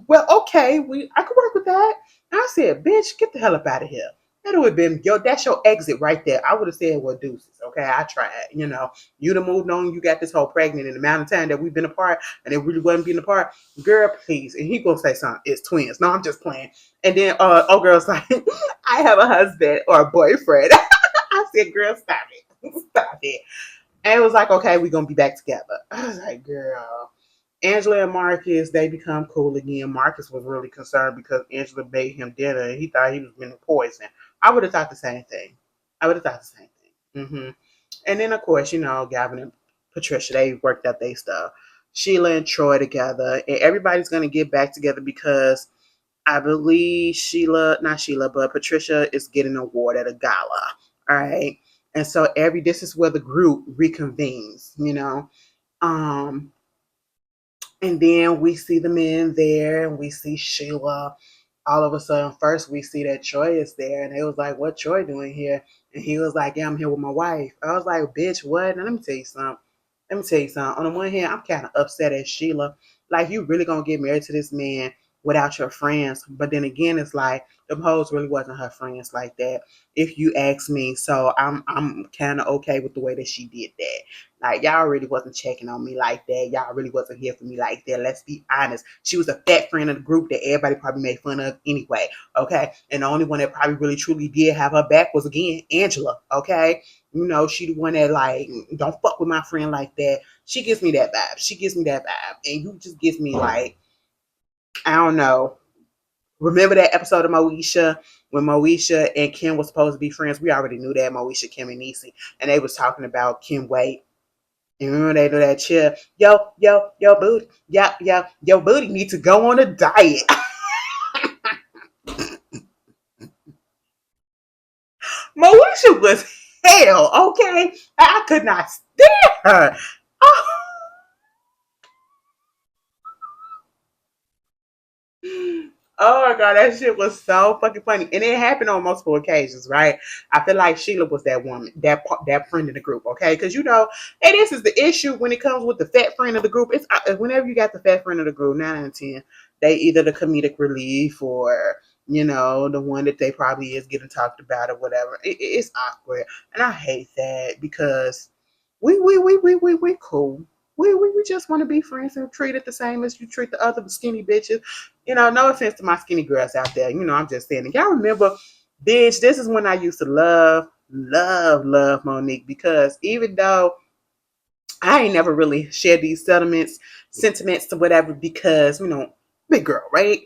well, okay, I could work with that." And I said, "Bitch, get the hell up out of here." That would have been that's your exit right there. I would have said, "Well, deuces." Okay, I tried. You'd have moved on. You got this whole pregnant in the amount of time that we've been apart, and it really wasn't being apart. Girl, please. And he gonna say something. It's twins. No, I'm just playing. And then girl's like, I have a husband or a boyfriend. I said, girl, stop it. Stop it. And it was like, okay, we're gonna be back together. I was like, girl. Angela and Marcus, they become cool again. Marcus was really concerned because Angela made him dinner and he thought he was being poisoned. I would have thought the same thing. I would have thought the same thing. And then, of course, Gavin and Patricia, they worked out their stuff. Sheila and Troy together, and everybody's going to get back together because I believe not Sheila, but Patricia is getting an award at a gala. All right. And so this is where the group reconvenes. Um, and then we see the men there and we see Sheila. All of a sudden, first we see that Troy is there, and they was like, "What Troy doing here?" And he was like, "Yeah, I'm here with my wife." I was like, "Bitch, what?" Now let me tell you something. Let me tell you something. On the one hand, I'm kind of upset at Sheila. Like, you really gonna get married to this man without your friends? But then again, it's like them hoes really wasn't her friends like that, if you ask me. So I'm kind of okay with the way that she did that. Like, y'all really wasn't checking on me like that. Y'all really wasn't here for me like that. Let's be honest. She was a fat friend of the group that everybody probably made fun of anyway. Okay. And the only one that probably really truly did have her back was, again, Angela. Okay. She the one that, like, don't fuck with my friend like that. She gives me that vibe. She gives me that vibe. And you just gives me, like, I don't know. Remember that episode of Moesha when Moesha and Kim was supposed to be friends? We already knew that, Moesha, Kim, and Niecy. And they was talking about Kim Wade. And remember they do that chill. Yo, booty. Yo, booty need to go on a diet. Moesha was hell, okay? I could not stand her. Oh. Oh my god, that shit was so fucking funny, and it happened on multiple occasions, right? I feel like Sheila was that woman, that friend in the group, okay? Because and this is the issue when it comes with the fat friend of the group. It's whenever you got the fat friend of the group, 9 out of 10, they either the comedic relief or the one that they probably is getting talked about or whatever. It's awkward, and I hate that because we cool. We just want to be friends and treat it the same as you treat the other skinny bitches. No offense to my skinny girls out there. I'm just saying. Y'all remember, bitch, this is when I used to love Monique, because even though I ain't never really shared these sentiments to whatever because, big girl, right?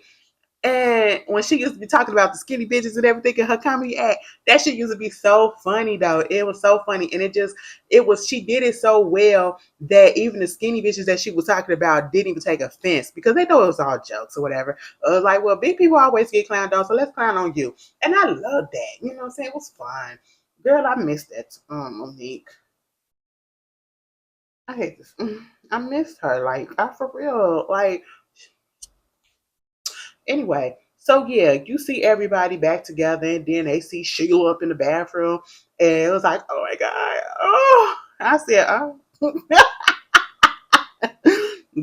And when she used to be talking about the skinny bitches and everything in her comedy act, that shit used to be so funny though. It was so funny. And she did it so well that even the skinny bitches that she was talking about didn't even take offense because they know it was all jokes or whatever. It was like, well, big people always get clowned on, so let's clown on you. And I love that. You know what I'm saying? It was fun. Girl, I missed that, Monique. I hate this. I missed her. Like, I for real. Like, anyway, so yeah, you see everybody back together, and then they see Sheila up in the bathroom, and it was like, oh my god, oh, I said, oh,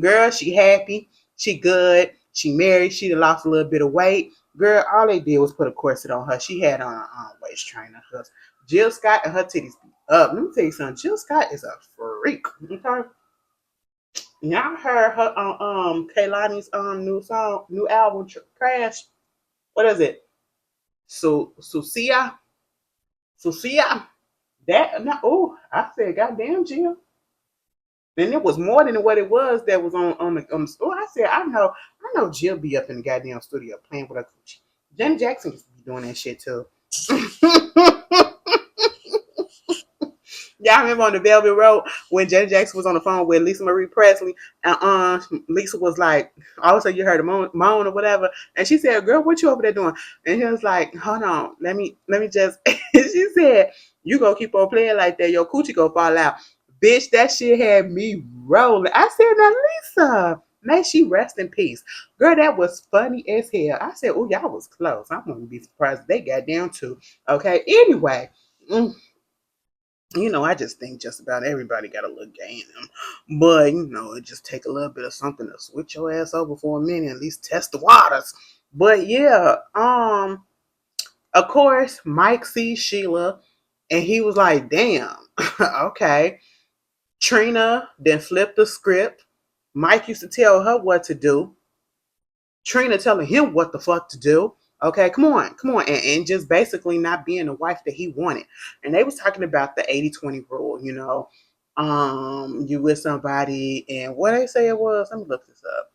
girl, she happy, she good, she married, she done lost a little bit of weight. Girl, all they did was put a corset on her. She had on a waist trainer. Cause Jill Scott and her titties be up. Let me tell you something. Jill Scott is a freak. Okay, y'all heard her on Kaylani's new album, Crash. What is it? So Susia, that no, oh, I said, goddamn, Jill. And it was more than what it was that was on the store. I said, I know Jill be up in the goddamn studio playing with her coochie. Janet Jackson used to be doing that shit too. Y'all remember on the Velvet Road when Janet Jackson was on the phone with Lisa Marie Presley, and Lisa was like, all of a sudden you heard a moan or whatever, and she said, "Girl, what you over there doing?" And he was like, "Hold on, let me just." She said, "You gonna keep on playing like that, your coochie gonna fall out, bitch." That shit had me rolling. I said, "Now Lisa, may she rest in peace, girl." That was funny as hell. I said, "Oh, y'all was close. I'm gonna be surprised if they got down too." Okay, anyway. I just think just about everybody got a little gay in them. But, it just take a little bit of something to switch your ass over for a minute, at least test the waters. But yeah, of course, Mike sees Sheila and he was like, damn, okay. Trina then flipped the script. Mike used to tell her what to do. Trina telling him what the fuck to do. Okay, come on, and just basically not being the wife that he wanted. And they was talking about the 80-20 rule, you with somebody, and what they say it was, let me look this up,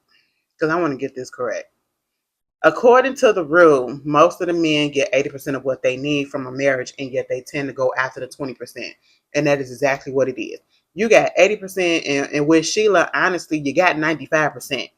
because I want to get this correct. According to the rule, most of the men get 80% of what they need from a marriage, and yet they tend to go after the 20%. And that is exactly what it is. You got 80%, and with Sheila, honestly, you got 95%.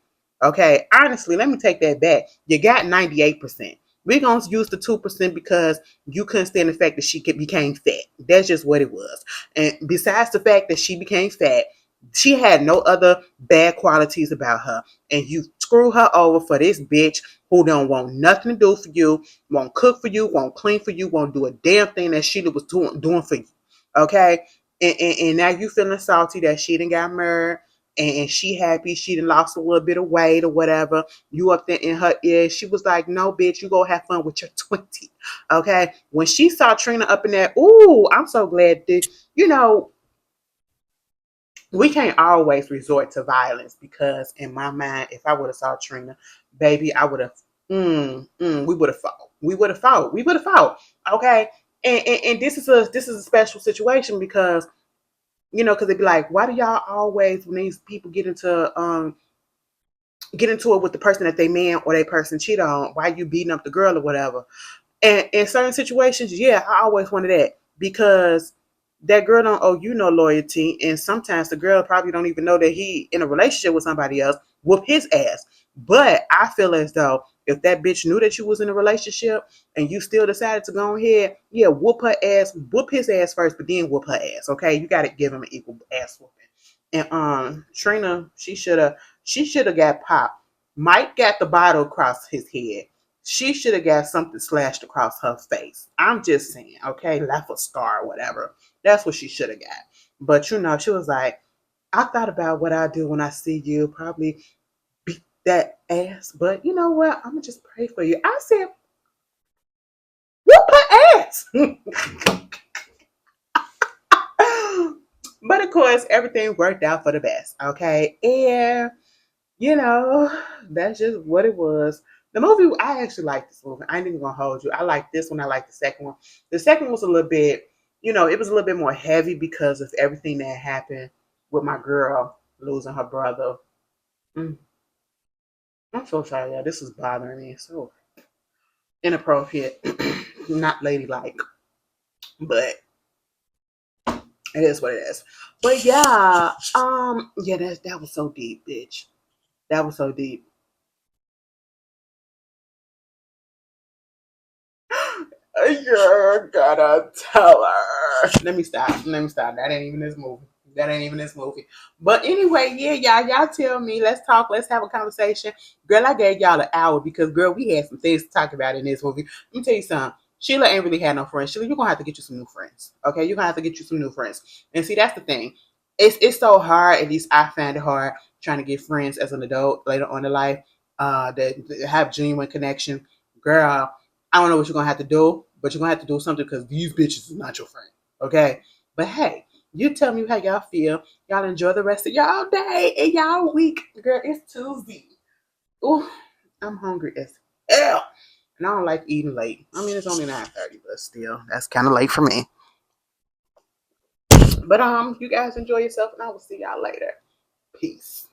Okay, honestly, let me take that back. You got 98%. We're going to use the 2% because you couldn't stand the fact that she became fat. That's just what it was. And besides the fact that she became fat, she had no other bad qualities about her. And you screw her over for this bitch who don't want nothing to do for you, won't cook for you, won't clean for you, won't do a damn thing that Sheila was doing for you. Okay? And now you feeling salty that she done got married and she happy she done lost a little bit of weight or whatever. You up there in her ear. She was like, no, bitch, you go have fun with your 20. Okay? When she saw Trina up in there, ooh, I'm so glad that, you know, we can't always resort to violence because in my mind, if I would have saw Trina, baby, I would have, we would have fought. We would have fought. Okay. And this is a special situation because because they'd be like, why do y'all always when these people get into it with the person that they man or they person cheat on, why you beating up the girl or whatever? And in certain situations, yeah, I always wanted that because that girl don't owe you no loyalty, and sometimes the girl probably don't even know that he in a relationship with somebody else. Whoop his ass. But I feel as though if that bitch knew that you was in a relationship and you still decided to go ahead, yeah, whoop her ass, whoop his ass first, but then whoop her ass. Okay, you got to give him an equal ass whooping. And Trina, she should have got popped. Mike got the bottle across his head. She should have got something slashed across her face. I'm just saying, okay, left a scar or whatever. That's what she should have got. But she was like, I thought about what I do when I see you, probably beat that ass. But you know what? I'm gonna just pray for you. I said, whoop her ass. But of course, everything worked out for the best. Okay. And you know, that's just what it was. The movie, I actually like this movie. I ain't even gonna hold you. I like this one. I like the second one. The second one was a little bit, it was a little bit more heavy because of everything that happened with my girl losing her brother. Mm, I'm so sorry, y'all. This is bothering me. So inappropriate, not ladylike, but it is what it is. But yeah, yeah, that was so deep, bitch. That was so deep. You're gonna tell her. Let me stop. Let me stop. That ain't even this movie. That ain't even this movie. But anyway, yeah, y'all tell me. Let's talk. Let's have a conversation. Girl, I gave y'all an hour because, girl, we had some things to talk about in this movie. Let me tell you something. Sheila ain't really had no friends. Sheila, you're gonna have to get you some new friends. Okay, you're gonna have to get you some new friends. And see, that's the thing. It's so hard. At least I find it hard trying to get friends as an adult later on in life. That have genuine connection. Girl, I don't know what you're gonna have to do, but you're gonna have to do something because these bitches is not your friend. Okay? But hey, you tell me how y'all feel. Y'all enjoy the rest of y'all day and y'all week. Girl, it's Tuesday. Ooh, I'm hungry as hell. And I don't like eating late. I mean it's only 9:30, but still, that's kinda late for me. But you guys enjoy yourself and I will see y'all later. Peace.